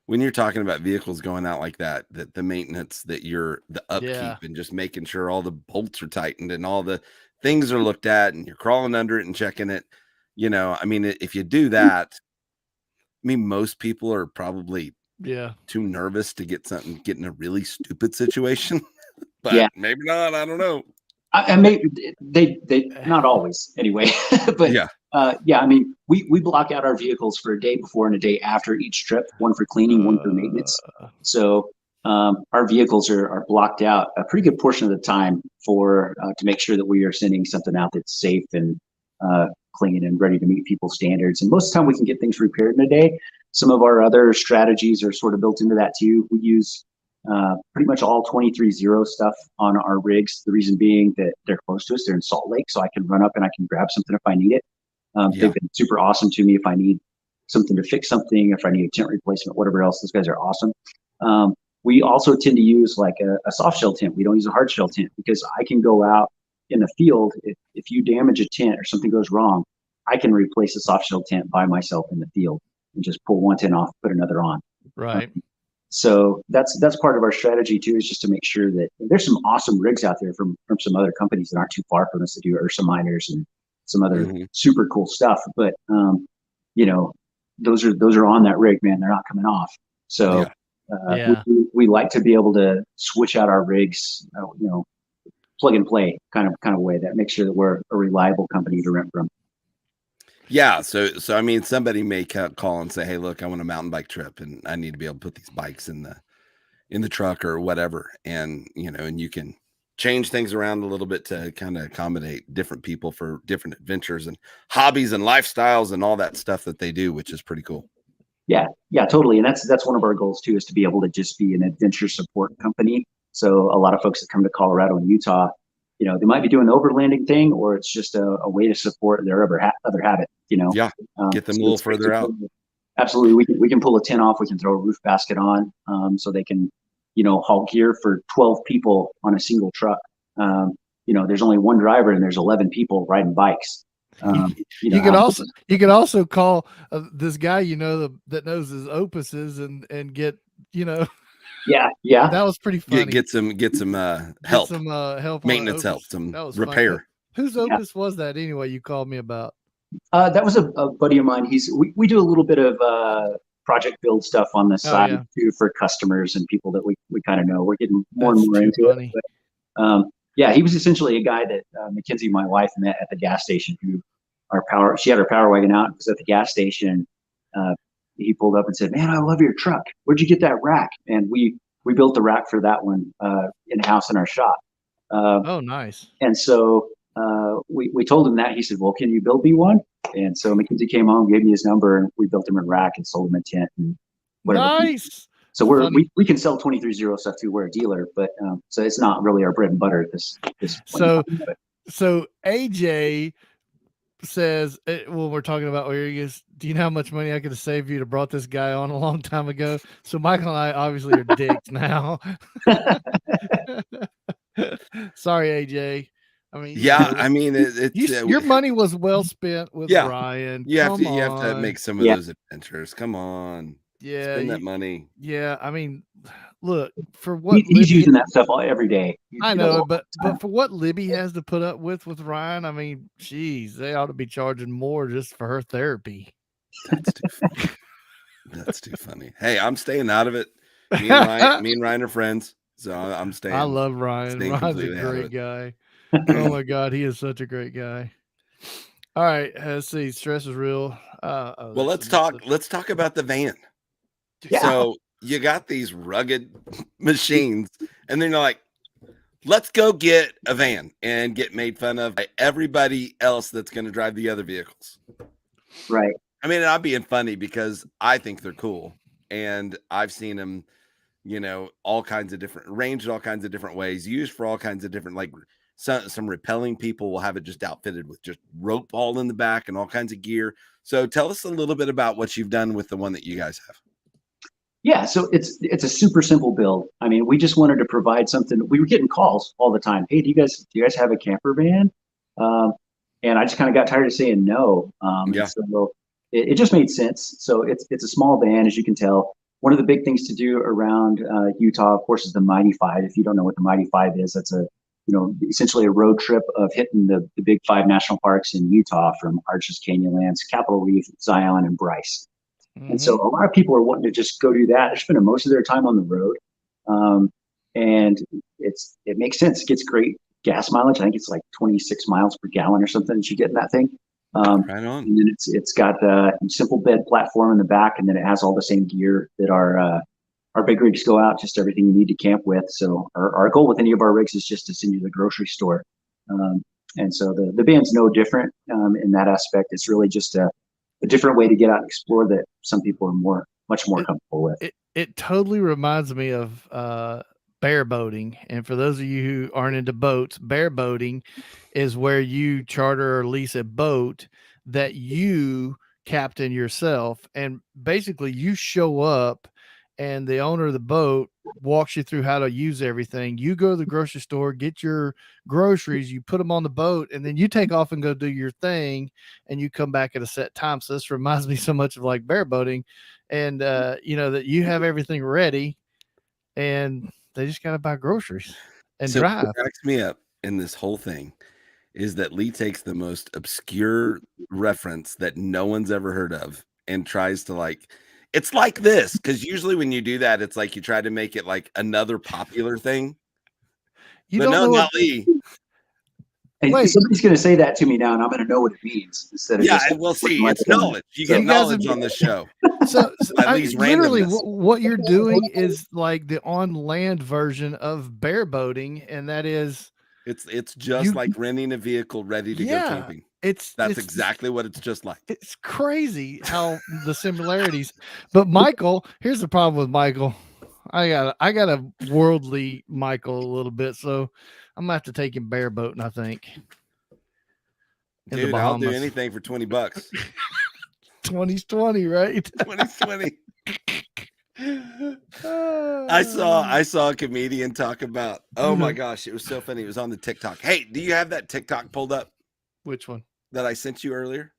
when you're talking about vehicles going out like that the maintenance, the upkeep and just making sure all the bolts are tightened and all the things are looked at and you're crawling under it and checking it. I mean, if you do that, I mean, most people are probably too nervous to get in a really stupid situation, but maybe not. I don't know. I may they not always anyway, but I mean, we block out our vehicles for a day before and a day after each trip, one for cleaning, one for maintenance. So our vehicles are blocked out a pretty good portion of the time for to make sure that we are sending something out that's safe and clean and ready to meet people's standards. And most of the time we can get things repaired in a day. Some of our other strategies are sort of built into that too. We use pretty much all 23-0 stuff on our rigs. The reason being that they're close to us. They're in Salt Lake, so I can run up and I can grab something if I need it. They've been super awesome to me if I need something to fix something, if I need a tent replacement, whatever else. Those guys are awesome. We also tend to use like a soft shell tent. We don't use a hard shell tent because I can go out in the field. If you damage a tent or something goes wrong, I can replace a soft shell tent by myself in the field and just pull one tent off, put another on. Right. So that's part of our strategy too, is just to make sure that there's some awesome rigs out there from some other companies that aren't too far from us that do Ursa miners and some other super cool stuff. But those are on that rig, man. They're not coming off. So we like to be able to switch out our rigs, plug and play kind of way that makes sure that we're a reliable company to rent from. Yeah. So I mean, somebody may call and say, hey, look, I want a mountain bike trip and I need to be able to put these bikes in the truck or whatever. And, and you can change things around a little bit to kind of accommodate different people for different adventures and hobbies and lifestyles and all that stuff that they do, which is pretty cool. Yeah, totally. And that's one of our goals too, is to be able to just be an adventure support company. So a lot of folks that come to Colorado and Utah, they might be doing the overlanding thing, or it's just a way to support their other habit, get them a little further out. Absolutely. We can pull a tent off. We can throw a roof basket on, so they can, haul gear for 12 people on a single truck. There's only one driver and there's 11 people riding bikes. You could also call this guy, that knows his opuses and get, Yeah. That was pretty funny. Get some help. Some help, maintenance help, some repair. Whose opus was that anyway? You called me about. That was a buddy of mine. We do a little bit of project build stuff on the side too for customers and people that we kind of know. We're getting more and more into it. But, he was essentially a guy that Mackenzie, my wife, met at the gas station. She had her power wagon out. It was at the gas station. He pulled up and said, "Man, I love your truck. Where'd you get that rack?" And we built the rack for that one in-house in our shop. Oh, nice. And so we told him that. He said, "Well, can you build me one?" And so Mackenzie came home, gave me his number, and we built him a rack and sold him a tent and whatever. Nice. So we can sell 23-0 stuff too. We're a dealer, but so it's not really our bread and butter. This so AJ says when we're talking about where he goes, do you know how much money I could have saved you to brought this guy on a long time ago? So Michael and I obviously are dicks now. Sorry, AJ. I mean, Yeah, I mean, your money was well spent with Yeah. Ryan. you have to make some of Yeah. those adventures. Come on, Yeah, spend that money. Yeah, I mean, look for what He's using that stuff every day. I know, but for what Libby has to put up with Ryan, I mean, geez, they ought to be charging more just for her therapy. That's too funny. That's too funny. Hey, I'm staying out of it. Me and Ryan are friends, so I'm staying. I love Ryan. Ryan's a great guy. Oh my God, he is such a great guy. All right, let's see. Stress is real. Well, let's talk about the van. Yeah. So you got these rugged machines, and then you're like, let's go get a van and get made fun of by everybody else that's going to drive the other vehicles. Right. I mean, I'm being funny because I think they're cool, and I've seen them, all kinds of different ways, used for all kinds of different, like some repelling people will have it just outfitted with just rope all in the back and all kinds of gear. So tell us a little bit about what you've done with the one that you guys have. Yeah, so it's a super simple build. I mean, we just wanted to provide something. We were getting calls all the time. Hey, do you guys have a camper van? And I just kind of got tired of saying no. So it just made sense. So it's a small van, as you can tell. One of the big things to do around Utah, of course, is the Mighty 5. If you don't know what the Mighty 5 is, that's essentially a road trip of hitting the big 5 national parks in Utah, from Arches, Canyonlands, Capitol Reef, Zion, and Bryce. And so a lot of people are wanting to just go do that. They're spending most of their time on the road. And it makes sense. It gets great gas mileage. I think it's like 26 miles per gallon or something that you get in that thing. Right on. And then it's got a simple bed platform in the back, and then it has all the same gear that our big rigs go out, just everything you need to camp with. So our goal with any of our rigs is just to send you to the grocery store. And so the van's no different in that aspect. It's really just a different way to get out and explore that some people are much more comfortable with. It totally reminds me of bear boating. And for those of you who aren't into boats, bear boating is where you charter or lease a boat that you captain yourself. And basically you show up and the owner of the boat walks you through how to use everything. You go to the grocery store, get your groceries, you put them on the boat, and then you take off and go do your thing, and you come back at a set time. So this reminds me so much of like bear boating, and that you have everything ready, and they just got to buy groceries and drive. What cracks me up in this whole thing is that Lee takes the most obscure reference that no one's ever heard of and tries to it's like this, because usually when you do that, it's like you try to make it like another popular thing. Not Lee. Hey, somebody's going to say that to me now, and I'm going to know what it means instead of we'll see. It's knowledge. You get knowledge on this show. So literally, what you're doing is like the on land version of bear boating, and that is it's just like renting a vehicle ready to go camping. That's exactly what it's just like. It's crazy how the similarities. But Michael, here's the problem with Michael. I got a worldly Michael a little bit, so I'm gonna have to take him bear boating, I think. Dude, I'll do anything for $20. 2020, right? 2020. I saw a comedian talk about, oh my gosh, it was so funny. It was on the TikTok. Hey, do you have that TikTok pulled up? Which one? That I sent you earlier?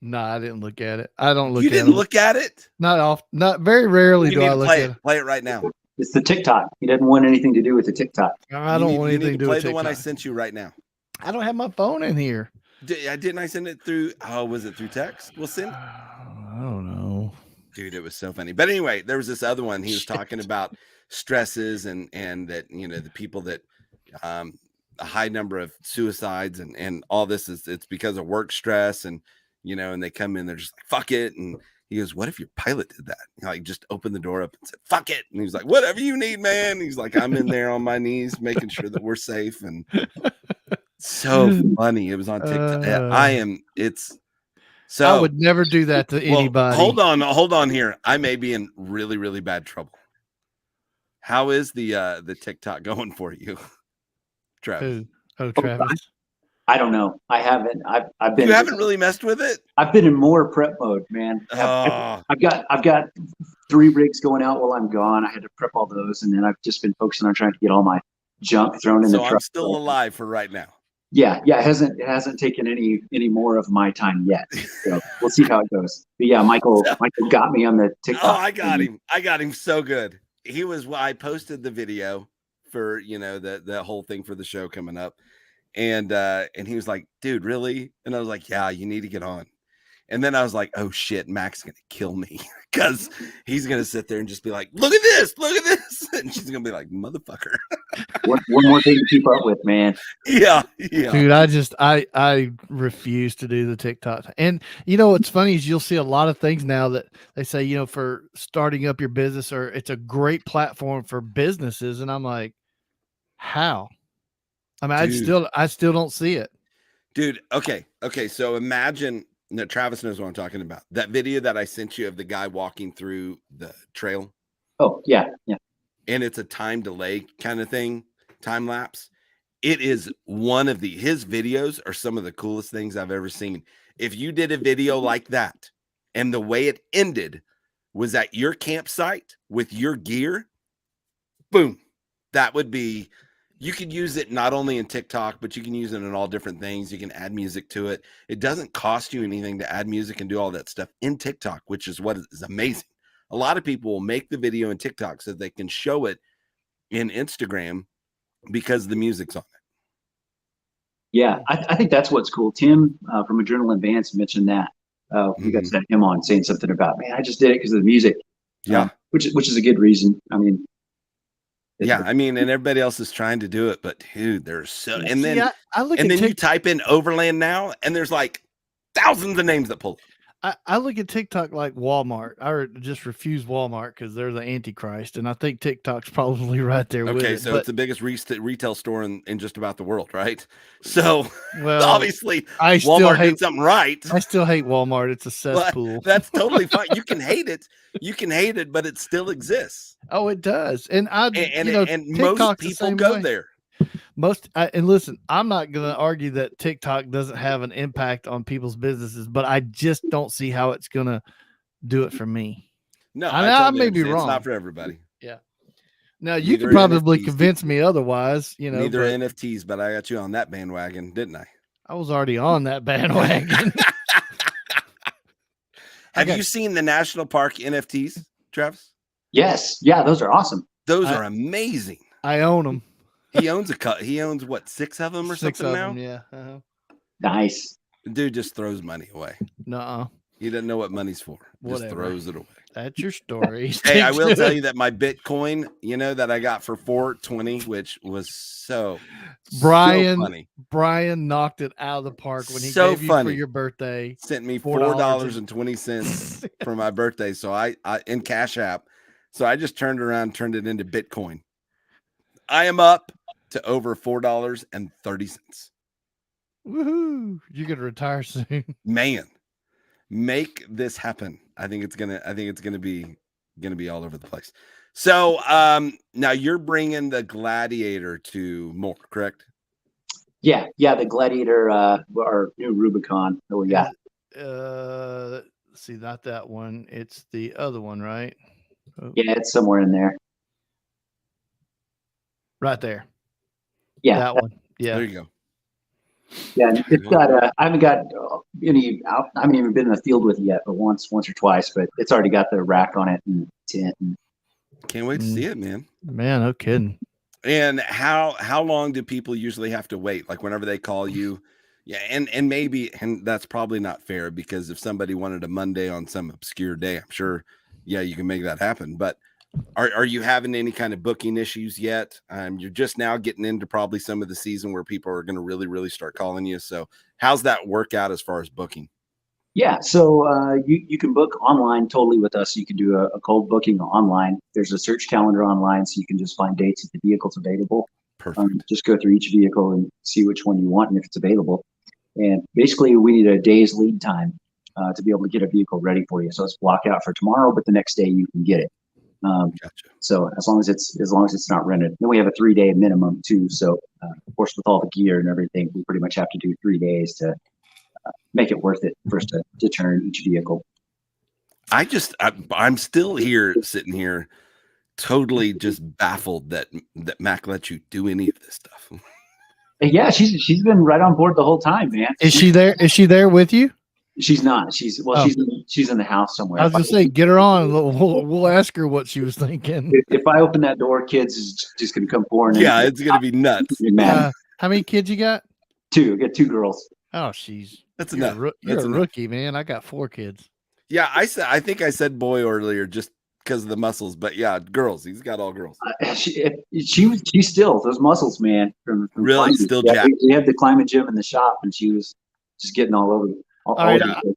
No, I didn't look at it. I don't look at it. You didn't look at it? Not very rarely do I look at it. Play it right now. It's the TikTok. He doesn't want anything to do with the TikTok. I don't want anything to do with TikTok. Play the one I sent you right now. I don't have my phone in here. Didn't I send it through? Oh, was it through text? We'll send. I don't know. Dude, it was so funny. But anyway, there was this other one. He was talking about stresses and that, the people that a high number of suicides and all this it's because of work stress and they come in, they're just like, fuck it. And he goes, what if your pilot did that? Just opened the door up and said, fuck it. And he was like, whatever you need, man. He's like, I'm in there on my knees, making sure that we're safe. And so funny. It was on TikTok. I would never do that to anybody. Hold on here. I may be in really, really bad trouble. How is the TikTok going for you, Travis? Oh, Travis. I don't know. I haven't. I've been. You haven't really messed with it. I've been in more prep mode, man. Oh, I've got 3 rigs going out while I'm gone. I had to prep all those, and then I've just been focusing on trying to get all my junk thrown in the so truck. I'm still alive for right now. Yeah. It hasn't taken any more of my time yet. So we'll see how it goes. But yeah, Michael got me on the TikTok. Oh, I got him. I got him so good. I posted the video for, the whole thing for the show coming up. And he was like, dude, really? And I was like, yeah, you need to get on. And then I was like, oh shit, Mac's going to kill me because he's going to sit there and just be like, look at this. And she's going to be like, motherfucker. One more thing to keep up with, man. Yeah. Dude, I refuse to do the TikTok. And what's funny is you'll see a lot of things now that they say, for starting up your business, or it's a great platform for businesses. And I'm like, how? I mean, Dude. I still don't see it. Dude, okay. So imagine, Travis knows what I'm talking about. That video that I sent you of the guy walking through the trail. Oh, yeah. And it's a time delay kind of thing, time lapse. It is one of his videos are some of the coolest things I've ever seen. If you did a video like that and the way it ended was at your campsite with your gear, boom, that would be, you could use it not only in TikTok, but you can use it in all different things. You can add music to it. It doesn't cost you anything to add music and do all that stuff in TikTok, which is what is amazing. A lot of people will make the video in TikTok so they can show it in Instagram because the music's on it. Yeah, I think that's what's cool. Tim from Adrenaline Vance mentioned that. We got to set him on saying something about, man, I just did it because of the music. Yeah. Which is a good reason. I mean, and everybody else is trying to do it, but dude, there's so, and then, you type in Overland now and there's like thousands of names that pull up. I look at TikTok like Walmart. I just refuse Walmart because they're the Antichrist, and I think TikTok's probably right there with it. Okay, so it's the biggest retail store in just about the world, right? So, well, obviously, Walmart did something right. I still hate Walmart. It's a cesspool. That's totally fine. You can hate it, but it still exists. Oh, it does. And most people go there. And listen, I'm not going to argue that TikTok doesn't have an impact on people's businesses, but I just don't see how it's going to do it for me. No, I may be wrong. It's not for everybody. Yeah. Now you could probably convince me otherwise, Neither NFTs, but I got you on that bandwagon, didn't I? I was already on that bandwagon. Have you seen the national park NFTs, Travis? Yes. Yeah, those are awesome. Those are amazing. I own them. He owns what, 6 of them or something now? Yeah. Uh-huh. Nice. The dude just throws money away. Nuh-uh. He doesn't know what money's for. Whatever. Just throws it away. That's your story. Hey, I will tell you that my Bitcoin, that I got for $4.20, which was so funny. Brian knocked it out of the park when he so gave you funny. For your birthday. Sent me $4.20 for my birthday. So I in Cash App. So I just turned it into Bitcoin. I am up to over $4.30. Woohoo! You're gonna retire soon. Man, make this happen. I think it's gonna be all over the place. So now you're bringing the Gladiator to more, correct? Yeah, the Gladiator, our new Rubicon that we got. See, not that one. It's the other one, right? Oh. Yeah, it's somewhere in there. Right there. Yeah, that one. Yeah, there you go. Yeah, it's got. I haven't got any. I haven't even been in the field with it yet, but once or twice. But it's already got the rack on it and tent. Can't wait to see it, man. Man, no kidding. And how long do people usually have to wait? Like whenever they call you, yeah, and maybe, and that's probably not fair because if somebody wanted a Monday on some obscure day, I'm sure, yeah, you can make that happen. But are you having any kind of booking issues yet? You're just now getting into probably some of the season where people are going to really, really start calling you. So how's that work out as far as booking? Yeah, so you can book online totally with us. You can do a cold booking online. There's a search calendar online, so you can just find dates if the vehicle's available. Perfect. Just go through each vehicle and see which one you want and if it's available. And basically, we need a day's lead time to be able to get a vehicle ready for you. So let's block out for tomorrow, but the next day you can get it. Gotcha. So as long as it's not rented, then we have a 3-day minimum too. So of course, with all the gear and everything, we pretty much have to do 3 days to make it worth it for us to turn each vehicle. I'm still here, sitting here, totally just baffled that Mac lets you do any of this stuff. Yeah, she's been right on board the whole time, man. Is she there? Is she there with you? She's not. She's in the house somewhere. I was gonna say, get her on. We'll ask her what she was thinking. If I open that door, kids is just gonna come pouring in. Yeah, it's gonna be nuts. How many kids you got? 2. I got 2 girls. Oh, that's you're enough. You're a rookie, man. I got 4 kids. Yeah, I think I said boy earlier just because of the muscles, but yeah, girls. He's got all girls. She's still those muscles, man. From really climbing. Still jacked. We had the climbing gym in the shop, and she was just getting all over.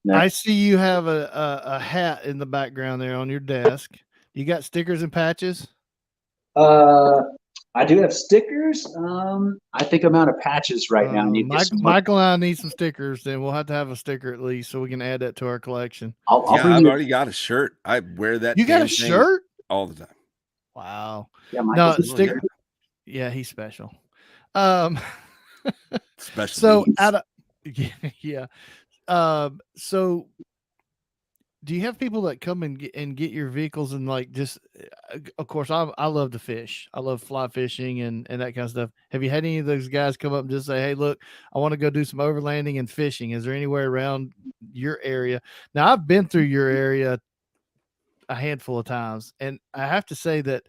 I see you have a hat in the background there on your desk. You got stickers and patches? I do have stickers. I think I'm out of patches right now. Michael and I need some stickers. Then we'll have to have a sticker at least so we can add that to our collection. I've already got a shirt. I wear that. You got a shirt all the time. Wow. Yeah, no sticker. Yeah, he's special. Special. So out of yeah. So do you have people that come and get your vehicles and like just of course I love to fish. I love fly fishing and that kind of stuff. Have you had any of those guys come up and just say, hey, look, I want to go do some overlanding and fishing. Is there anywhere around your area? Now I've been through your area a handful of times, and I have to say that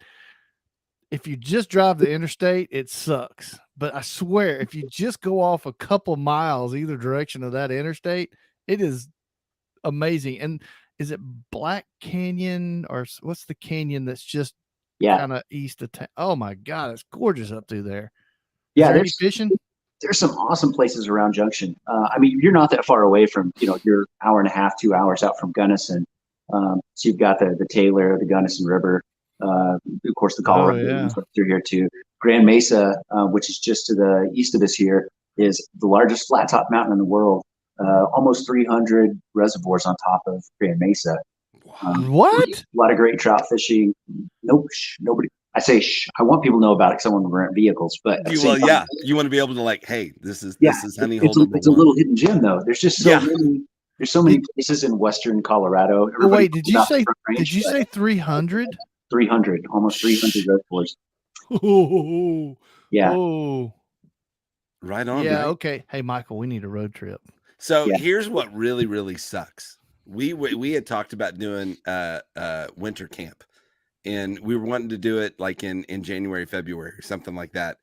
if you just drive the interstate, it sucks. But I swear, if you just go off a couple miles either direction of that interstate, it is amazing. And is it Black Canyon or what's the canyon that's just kind of east of town? Oh my God, it's gorgeous up through there. Yeah, there's fishing. There's some awesome places around Junction. I mean, you're not that far away from, you're hour and a half, 2 hours out from Gunnison. So you've got the Taylor, the Gunnison River, of course, the Colorado through here too. Grand Mesa, which is just to the east of us here, is the largest flat top mountain in the world. Almost 300 reservoirs on top of Grand Mesa. What? A lot of great trout fishing. Nope, nobody. I say I want people to know about it because I want to rent vehicles. But you want to be able to like, hey, this is honey hole. It's a little hidden gem though. There's just so many. There's so many places in western Colorado. Wait, did you say 300? 300, almost 300 reservoirs. Oh, yeah. Oh, right on. Yeah. Right? Okay. Hey, Michael, we need a road trip. So here's what really, really sucks. We had talked about doing winter camp, and we were wanting to do it like in January, February, something like that.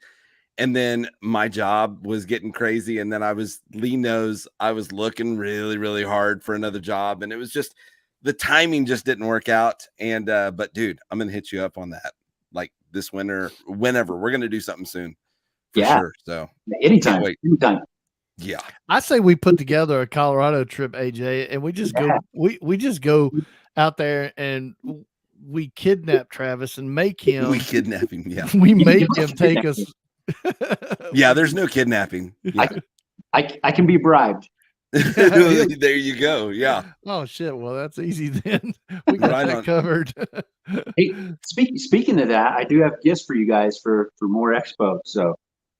And then my job was getting crazy, and then Lee knows I was looking really, really hard for another job, and it was just the timing just didn't work out. And but dude, I'm gonna hit you up on that like this winter, whenever. We're gonna do something soon. For sure. So anytime. Yeah. I say we put together a Colorado trip, AJ, and we just go we just go out there and we kidnap Travis and make him. We kidnap him, yeah. We make him take us. Yeah, there's no kidnapping. Yeah. I can be bribed. There you go. Yeah. Oh shit. Well, that's easy then. We got that covered. Hey, speaking of that, I do have gifts for you guys for more expo. So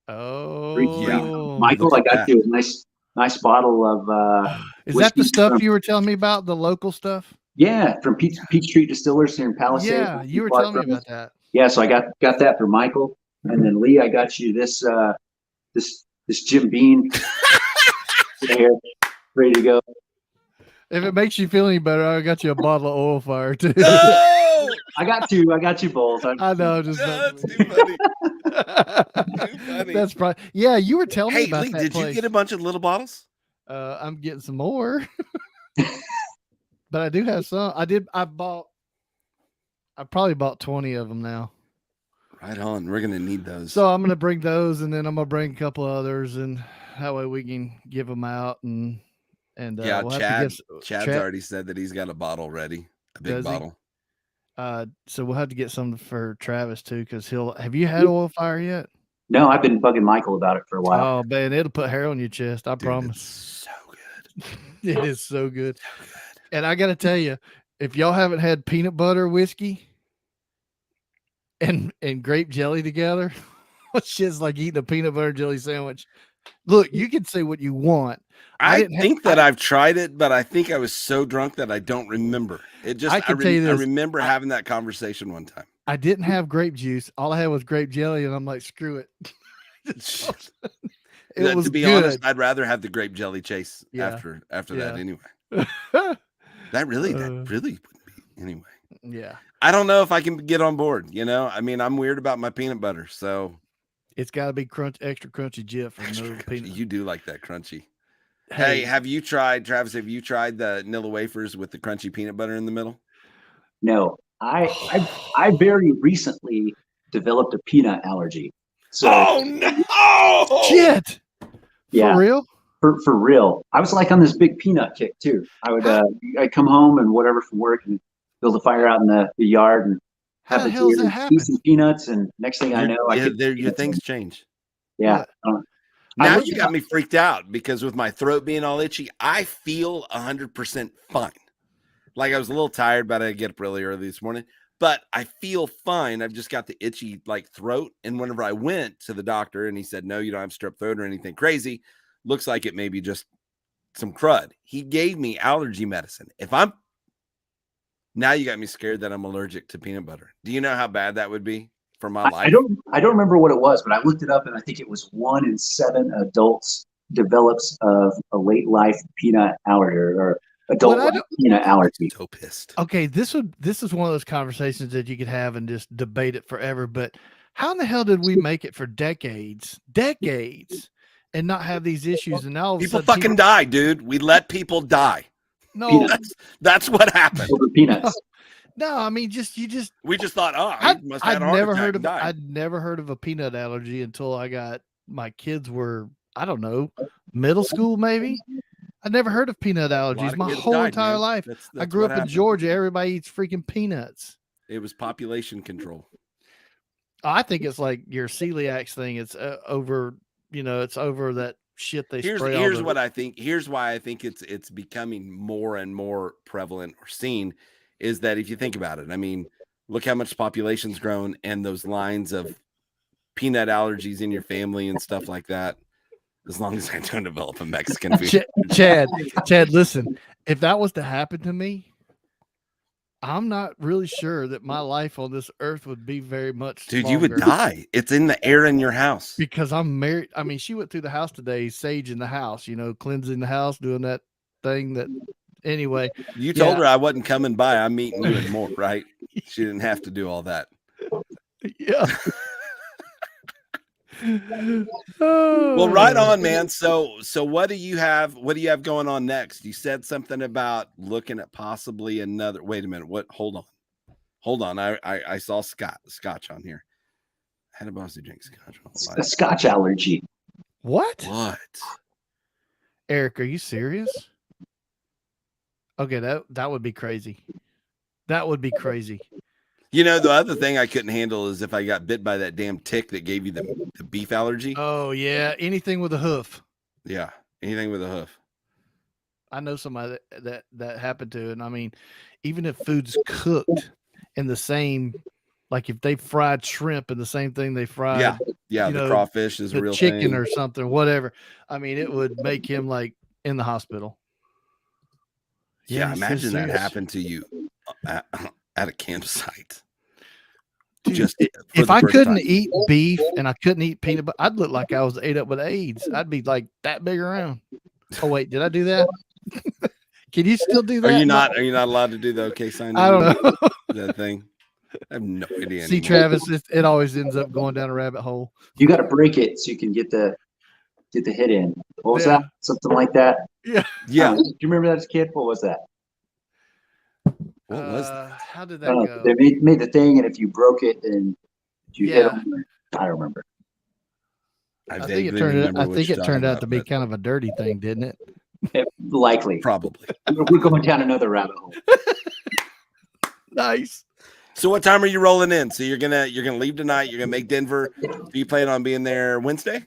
Michael, I got you a nice bottle of is that the stuff you were telling me about, the local stuff? Yeah, from Peachtree Distillers here in Palisades. Yeah, you were telling me about that. Yeah, so I got that for Michael. And then Lee, I got you this Jim Beam here, ready to go. If it makes you feel any better, I got you a bottle of Oil Fire too. No! I got you both. I know, just that's too funny. Too funny. That's probably you were telling me about Lee, that did place. You get a bunch of little bottles? I'm getting some more. But I do have some. I probably bought 20 of them now. Right on. We're gonna need those. So I'm gonna bring those, and then I'm gonna bring a couple others, and that way we can give them out. And we'll Chad's already said that he's got a bottle ready, a big bottle. So we'll have to get some for Travis too, because have you had Oil Fire yet? No, I've been bugging Michael about it for a while. Oh man, it'll put hair on your chest. I promise. So good. It is so good. And I got to tell you, if y'all haven't had peanut butter whiskey, and grape jelly together. It's just like eating a peanut butter jelly sandwich. Look, you can say what you want. I didn't ha- think that I've tried it, but I think I was so drunk that I don't remember. It just I can tell you I this. remember having that conversation one time. I didn't have grape juice. All I had was grape jelly, and I'm like, screw it. It was to be good. honest, I'd rather have the grape jelly chase after that Yeah. anyway. That really wouldn't be anyway. Yeah. I don't know if I can get on board, you know. I mean, I'm weird about my peanut butter, so It's got to be extra crunchy Jif. extra crunchy. You do like that crunchy. Hey, have you tried, Travis? Have you tried the Nilla wafers with the crunchy peanut butter in the middle? No, I very recently developed a peanut allergy. So, oh no! Shit. Yeah. For real? For real. I was like on this big peanut kick too. I'd come home and whatever from work and build a fire out in the yard and How have the hell does that happen? some peanuts, and next thing I know, your things change. Yeah. Now you got me freaked out because with my throat being all itchy, I feel 100% fine. Like I was a little tired, but I get up really early this morning. But I feel fine. I've just got the itchy like throat. And whenever I went to the doctor and he said, no, you don't have strep throat or anything crazy. Looks like it may be just some crud. He gave me allergy medicine. Now you got me scared that I'm allergic to peanut butter. Do you know how bad that would be for my life? I don't remember what it was, but I looked it up and I think it was 1 in 7 adults develops a late life peanut allergy or adult peanut allergy. So pissed. Okay, this is one of those conversations that you could have and just debate it forever. But how in the hell did we make it for decades, and not have these issues? And now all of a People sudden fucking die, dude. We let people die. No, that's what happened. Over peanuts. No, I mean we just thought, I'd never heard of a peanut allergy until my kids were, I don't know, middle school maybe. I never heard of peanut allergies my whole entire life. That's I grew up in Georgia. Everybody eats freaking peanuts. It was population control. I think it's like your celiac thing. It's over, it's over that shit they spray. Here's what I think. Here's why I think it's becoming more and more prevalent or seen is that if you think about it, I mean, look how much population's grown and those lines of peanut allergies in your family and stuff like that. As long as I don't develop a Mexican food. Chad, listen, if that was to happen to me, I'm not really sure that my life on this earth would be very much Dude, longer. You would die. It's in the air in your house. Because I'm married. I mean, she went through the house today, saging the house, cleansing the house, doing that thing that anyway. You told her I wasn't coming by. I'm meeting you and more, right? She didn't have to do all that. Yeah. Well, right on, man. So what do you have going on next? You said something about looking at possibly another. Wait a minute. What? Hold on. I saw scotch on here. I had a boss who drinks scotch. A scotch allergy. What? Eric, are you serious? Okay, that would be crazy. That would be crazy. The other thing I couldn't handle is if I got bit by that damn tick that gave you the beef allergy. Oh, yeah. Anything with a hoof. Yeah. Anything with a hoof. I know somebody that happened to. And I mean, even if food's cooked in the same, like if they fried shrimp in the same thing they fried. Yeah. The crawfish is a real chicken thing. Or something, whatever. I mean, it would make him like in the hospital. Yeah. Imagine that happened to you at a campsite. Dude, if I couldn't eat beef and I couldn't eat peanut butter, I'd look like I was ate up with AIDS. I'd be like that big around. Oh wait, did I do that? Can you still do that? Are you not allowed to do the OK sign? I don't know that thing. I have no idea. See, anymore. Travis, it always ends up going down a rabbit hole. You got to break it so you can get the hit in. What was that? Something like that. Yeah. Do you remember that as a kid? What was that? What was that? How did that go? They made the thing, and if you broke it and you hit them, I remember. I think it turned out to be kind of a dirty thing, didn't it? Likely. Probably. We're going down another rabbit hole. Nice. So what time are you rolling in? So you're gonna leave tonight. You're gonna make Denver. Do you plan on being there Wednesday?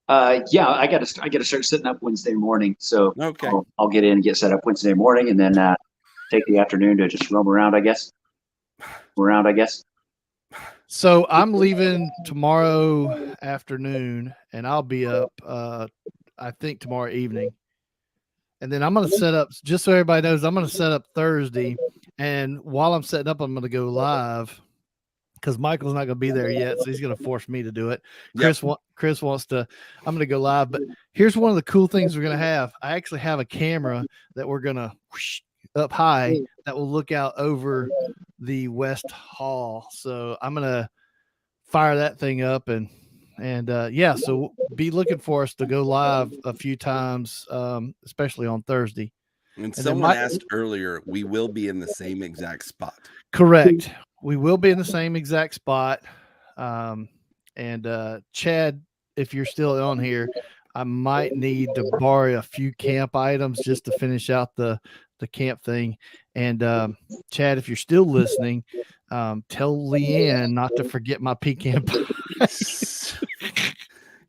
Yeah, I got to start setting up Wednesday morning. So okay, I'll get in and get set up Wednesday morning, and then take the afternoon to just roam around. I guess. So I'm leaving tomorrow afternoon, and I'll be up. I think tomorrow evening, and then I'm gonna set up. Just so everybody knows, I'm gonna set up Thursday, and while I'm setting up, I'm gonna go live because Michael's not gonna be there yet, so he's gonna force me to do it. Chris wants to. I'm gonna go live, but here's one of the cool things we're gonna have. I actually have a camera that we're gonna up high that will look out over the West Hall. So I'm gonna fire that thing up and yeah, so be looking for us to go live a few times, especially on Thursday. And someone asked earlier, we will be in the same exact spot. Correct. We will be in the same exact spot. And Chad, if you're still on here, I might need to borrow a few camp items just to finish out the camp thing. And Chad, if you're still listening, tell Leanne not to forget my pecan pie.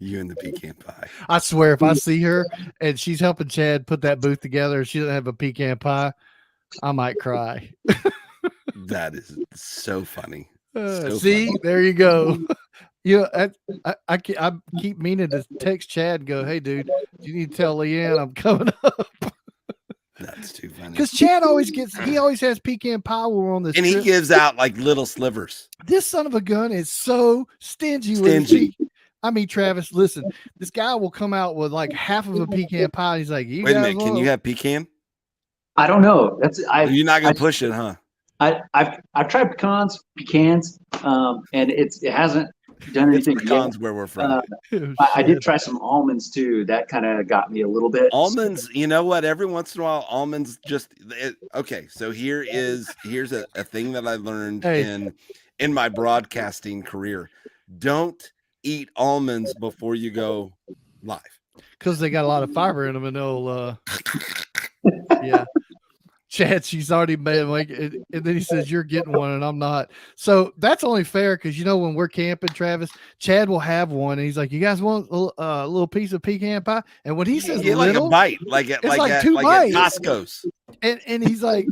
You and the pecan pie. I swear, if I see her and she's helping Chad put that booth together and she doesn't have a pecan pie, I might cry. That is so funny. See, there you go. You know, I keep meaning to text Chad and go, hey, dude, you need to tell Leanne I'm coming up. That's too funny. Because Chad always has pecan pie when we're on this and trip. He gives out like little slivers. This son of a gun is so stingy. With I mean, Travis, listen, this guy will come out with like half of a pecan pie. He's like, wait a minute, can you have pecan? I don't know. You're not gonna push it, huh? I've tried pecans, and it hasn't done anything. Pecans where we're from. I did try some almonds too. That kind of got me a little bit. Almonds, you know what? Every once in a while, almonds okay. So here's a thing that I learned in my broadcasting career. Don't eat almonds before you go live because they got a lot of fiber in them, and they'll yeah. Chad, she's already made like, and then he says you're getting one and I'm not. So that's only fair because when we're camping, Travis, Chad will have one and he's like, "You guys want a little piece of pecan pie?" And when he says like a bite, like 2 bites, at Costco's, and he's like,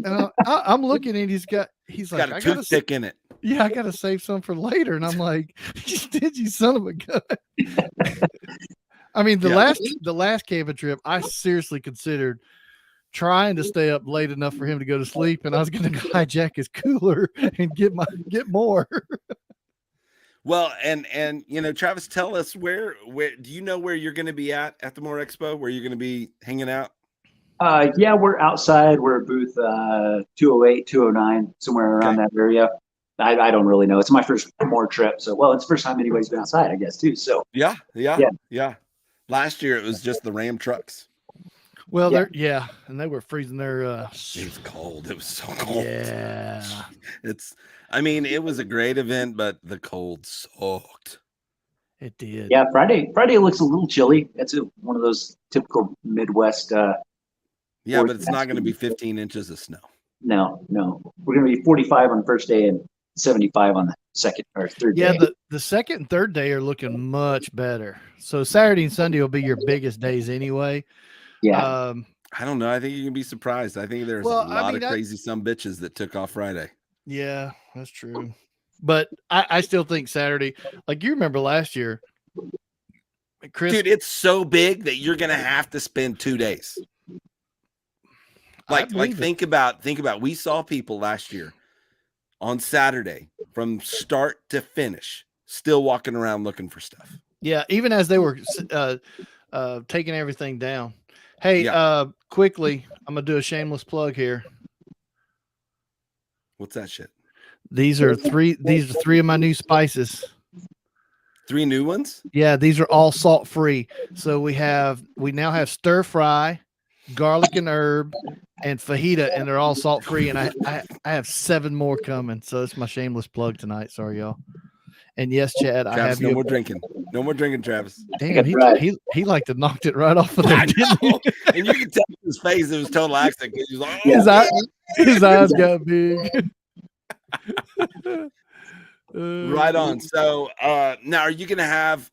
"I'm looking and he's got a toothpick in it." Yeah, I gotta save some for later, and I'm like, "You stingy son of a gun." I mean, the last camping trip, I seriously considered trying to stay up late enough for him to go to sleep, and I was going to hijack his cooler and get more. Well, and Travis, tell us where do you know where you're going to be at the More Expo? Where you're going to be hanging out? Yeah, we're outside. We're at booth 208, 209, somewhere around that area. I don't really know. It's my first More trip, so it's the first time anybody's been outside, I guess, too. So yeah. Last year it was just the Ram trucks. Well, and they were freezing their. It was cold. It was so cold. Yeah, it was a great event, but the cold sucked. It did. Yeah, Friday looks a little chilly. It's one of those typical Midwest. But it's not going to be 15 inches of snow. No, we're going to be 45 on the first day and 75 on the second or third day. Yeah, the second and third day are looking much better. So Saturday and Sunday will be your biggest days anyway. Yeah. I don't know. I think you can be surprised. I think there's a lot of crazy bitches that took off Friday. Yeah, that's true. But I still think Saturday, like you remember last year, Chris. Dude, it's so big that you're gonna have to spend 2 days. Think about we saw people last year on Saturday from start to finish still walking around looking for stuff. Yeah, even as they were taking everything down. Hey, quickly, I'm gonna do a shameless plug here. What's that shit? These are three of my new spices. 3 new ones? Yeah, these are all salt free. So we now have stir fry, garlic and herb, and fajita, and they're all salt free. And I have 7 more coming. So it's my shameless plug tonight. Sorry, y'all. And yes, Chad, Travis, I have no more drinking. No more drinking, Travis. Damn, he like to knocked it right off of there, didn't he? And you can tell his face, it was total accident. He was like, his eyes got big. Right on. So now are you gonna have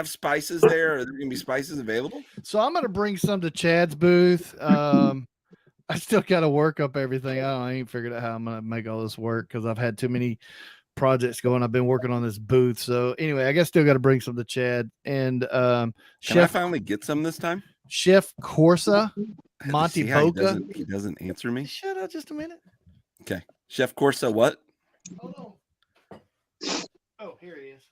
spices there? Are there gonna be spices available? So I'm gonna bring some to Chad's booth. I still gotta work up everything. I ain't figured out how I'm gonna make all this work because I've had too many projects going. I've been working on this booth. So anyway, I guess still got to bring some to Chad and Can I finally get some this time? Chef Corsa, Monty See how Boca. he doesn't answer me. Shut up just a minute. Okay. Chef Corsa, what? Hold on. Oh, here he is.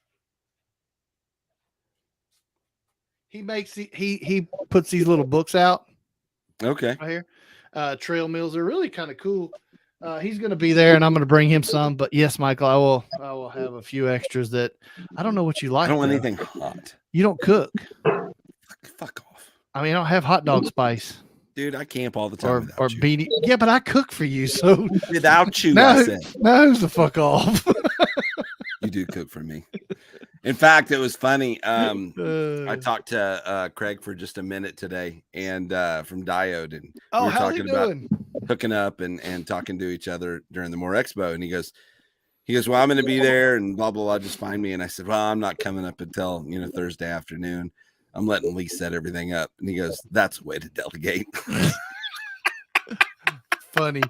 He makes he puts these little books out Okay. right here. Trail meals are really kind of cool. He's going to be there, and I'm going to bring him some. But yes, Michael, I will have a few extras that I don't know what you like. I don't want though. anything hot. You don't cook. Fuck off. I mean, I don't have hot dog spice Dude, I camp all the time or without you. beanie. Yeah, but I cook for you, so Without you, no, I said. no, who's the fuck off? You do cook for me. In fact, it was funny. I talked to Craig for just a minute today, and from Diode, and we were how's he talking about doing? hooking up and talking to each other during the More Expo. And he goes, well, I'm going to be there and blah, blah, blah. Just find me. And I said, well, I'm not coming up until, Thursday afternoon. I'm letting Lee set everything up. And he goes, that's a way to delegate. Funny.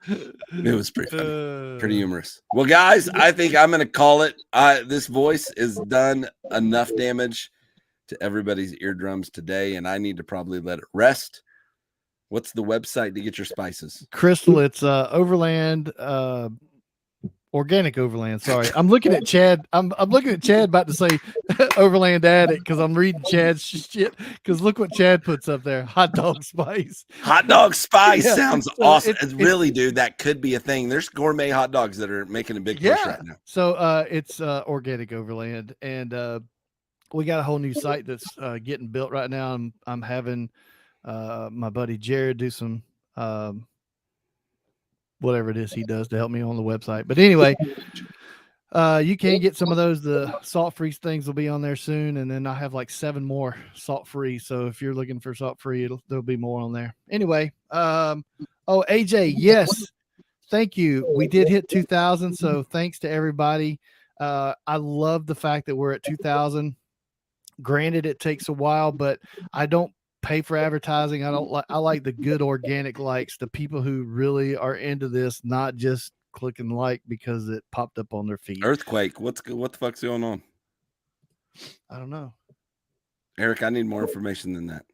It was pretty funny. Pretty humorous. Well, guys, I think I'm going to call it. This voice is done enough damage to everybody's eardrums today, and I need to probably let it rest. What's the website to get your spices? Crystal, it's Overland, Organic Overland. Sorry, I'm looking at Chad. I'm looking at Chad about to say Overland Addict because I'm reading Chad's shit. Because look what Chad puts up there: hot dog spice. Hot dog spice sounds so awesome. It's really, dude, that could be a thing. There's gourmet hot dogs that are making a big push right now. So it's Organic Overland, and we got a whole new site that's getting built right now. I'm having my buddy Jared do some whatever it is he does to help me on the website. But anyway, you can get some of those. The salt free things will be on there soon, and then I have like 7 more salt free. So if you're looking for salt free, there'll be more on there. Anyway, AJ, yes, thank you. We did hit 2,000, so thanks to everybody. I love the fact that we're at 2,000. Granted, it takes a while, but I don't pay for advertising. I like the good organic likes, the people who really are into this, not just clicking like because it popped up on their feed. Earthquake. What the fuck's going on? I don't know. Eric, I need more information than that.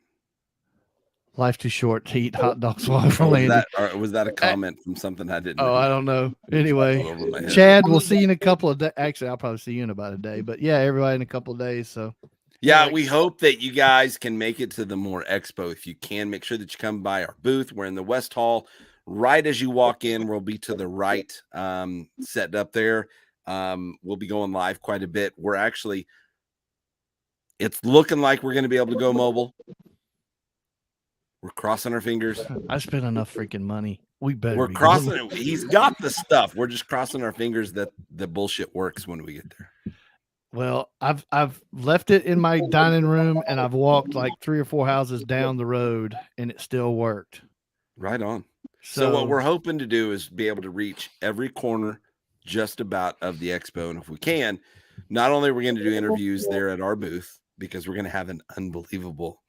Life too short to eat hot dogs while we're landing. Was that a comment from something I didn't know? I don't know. Anyway, Chad, we'll see you in a couple of days. Actually, I'll probably see you in about a day, but yeah, everybody in a couple of days. So yeah, we hope that you guys can make it to the More Expo. If you can, make sure that you come by our booth. We're in the West Hall. Right as you walk in, we'll be to the right, set up there. We'll be going live quite a bit. It's looking like we're going to be able to go mobile. We're crossing our fingers. I spent enough freaking money. We're crossing it. He's got the stuff. We're just crossing our fingers that the bullshit works when we get there. Well, I've left it in my dining room, and I've walked like 3 or 4 houses down the road, and it still worked. Right on. So what we're hoping to do is be able to reach every corner just about of the expo. And if we can, not only are we going to do interviews there at our booth, because we're going to have an unbelievable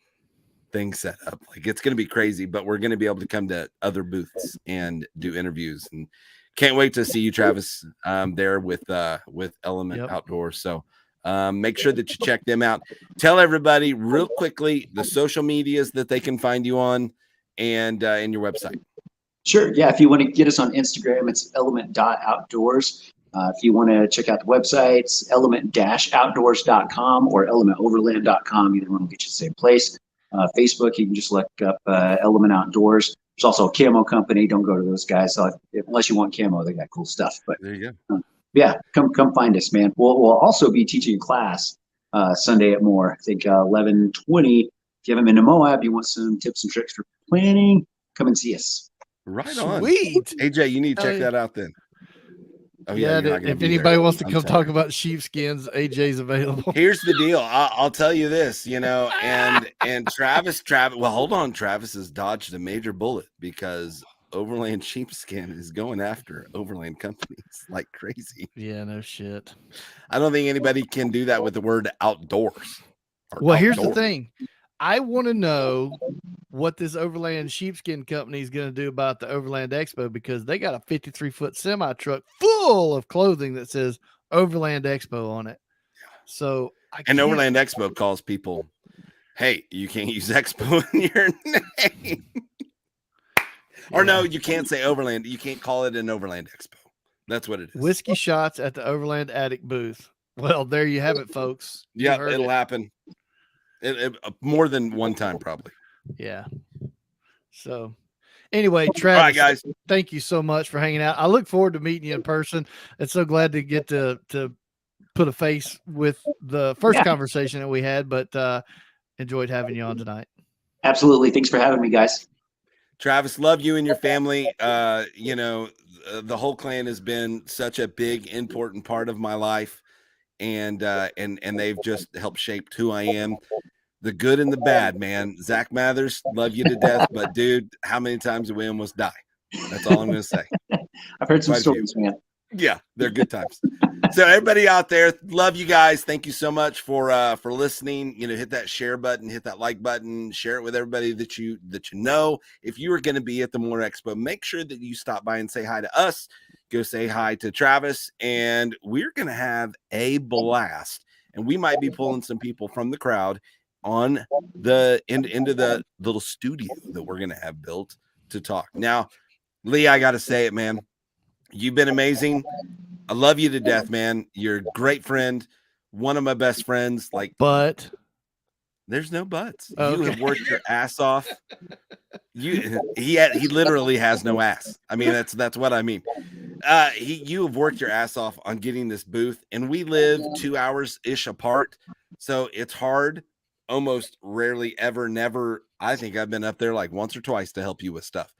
thing set up. Like, it's going to be crazy, but we're going to be able to come to other booths and do interviews. And can't wait to see you, Travis, there with Element Outdoors. So make sure that you check them out. Tell everybody real quickly the social medias that they can find you on and your website. Sure. Yeah. If you want to get us on Instagram, it's element.outdoors. If you want to check out the websites, element-outdoors.com or elementoverland.com. Either one will get you the same place. Facebook, you can just look up Element Outdoors. There's also a camo company. Don't go to those guys unless you want camo. They got cool stuff. But there you go. Yeah, come find us, man. We'll also be teaching a class Sunday at More. I think 11:20. If you haven't been to Moab, you want some tips and tricks for planning, come and see us. Right on. Sweet. AJ, you need to check that out then. Oh, yeah, if anybody wants to come talk about sheepskins, AJ's available. Here's the deal. I'll tell you this, and Travis, well, hold on. Travis has dodged a major bullet because Overland Sheepskin is going after Overland companies like crazy. Yeah, no shit. I don't think anybody can do that with the word outdoors. Well, here's the thing. I want to know what this Overland Sheepskin Company is going to do about the Overland Expo, because they got a 53-foot semi truck full of clothing that says Overland Expo on it. So Overland Expo calls people, hey, you can't use Expo in your name. Or no, you can't say Overland. You can't call it an Overland Expo. That's what it is. Whiskey shots at the Overland Attic booth. Well, there you have it, folks. Yeah, it'll happen. It more than one time, probably. Yeah. So anyway, Travis, all right, guys, thank you so much for hanging out. I look forward to meeting you in person. And so glad to get to put a face with the first conversation that we had, but enjoyed having you on tonight. Absolutely. Thanks for having me, guys. Travis, love you and your family. The whole clan has been such a big, important part of my life, and they've just helped shape who I am. The good and the bad, man. Zach Mathers, love you to death, but dude, how many times did we almost die? That's all I'm going to say. I've heard some stories, man. Yeah, they're good times. So everybody out there, love you guys. Thank you so much for listening. Hit that share button, hit that like button, share it with everybody that you know. If you are going to be at the More Expo, make sure that you stop by and say hi to us. Go say hi to Travis, and we're going to have a blast. And we might be pulling some people from the crowd on the into the little studio that we're going to have built to talk. Now, Lee, I got to say it, man. You've been amazing. I love you to death, man. You're a great friend. One of my best friends. But there's no buts. Okay. You have worked your ass off. He literally has no ass. I mean, that's what I mean. You have worked your ass off on getting this booth, and we live 2 hours ish apart. So it's hard. Almost rarely ever, never. I think I've been up there like once or twice to help you with stuff,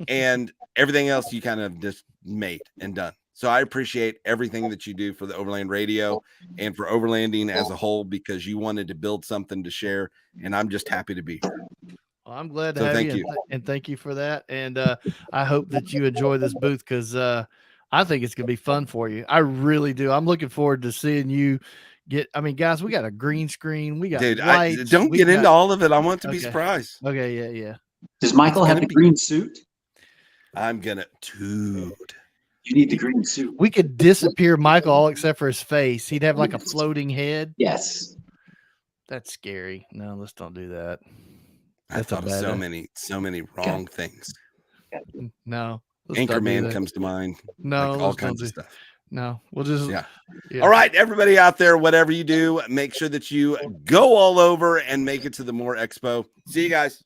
and everything else you kind of just made and done. So I appreciate everything that you do for the Overland Radio and for Overlanding as a whole, because you wanted to build something to share, and I'm just happy to be here. Well, I'm glad to have you. And thank you for that. And I hope that you enjoy this booth, because I think it's going to be fun for you. I really do. I'm looking forward to seeing you guys, we got a green screen. We got lights. Don't get into all of it. I want to be surprised. Okay. Yeah. Does Michael have the green suit? I'm going to, dude. You need the green suit. We could disappear Michael all except for his face. He'd have like a floating head. Yes. That's scary. No, let's don't do that. I thought of so many wrong things. No. Anchorman comes to mind. No, all kinds of stuff. No, we'll just yeah. All right, everybody out there, whatever you do, make sure that you go all over and make it to the More Expo. See you guys.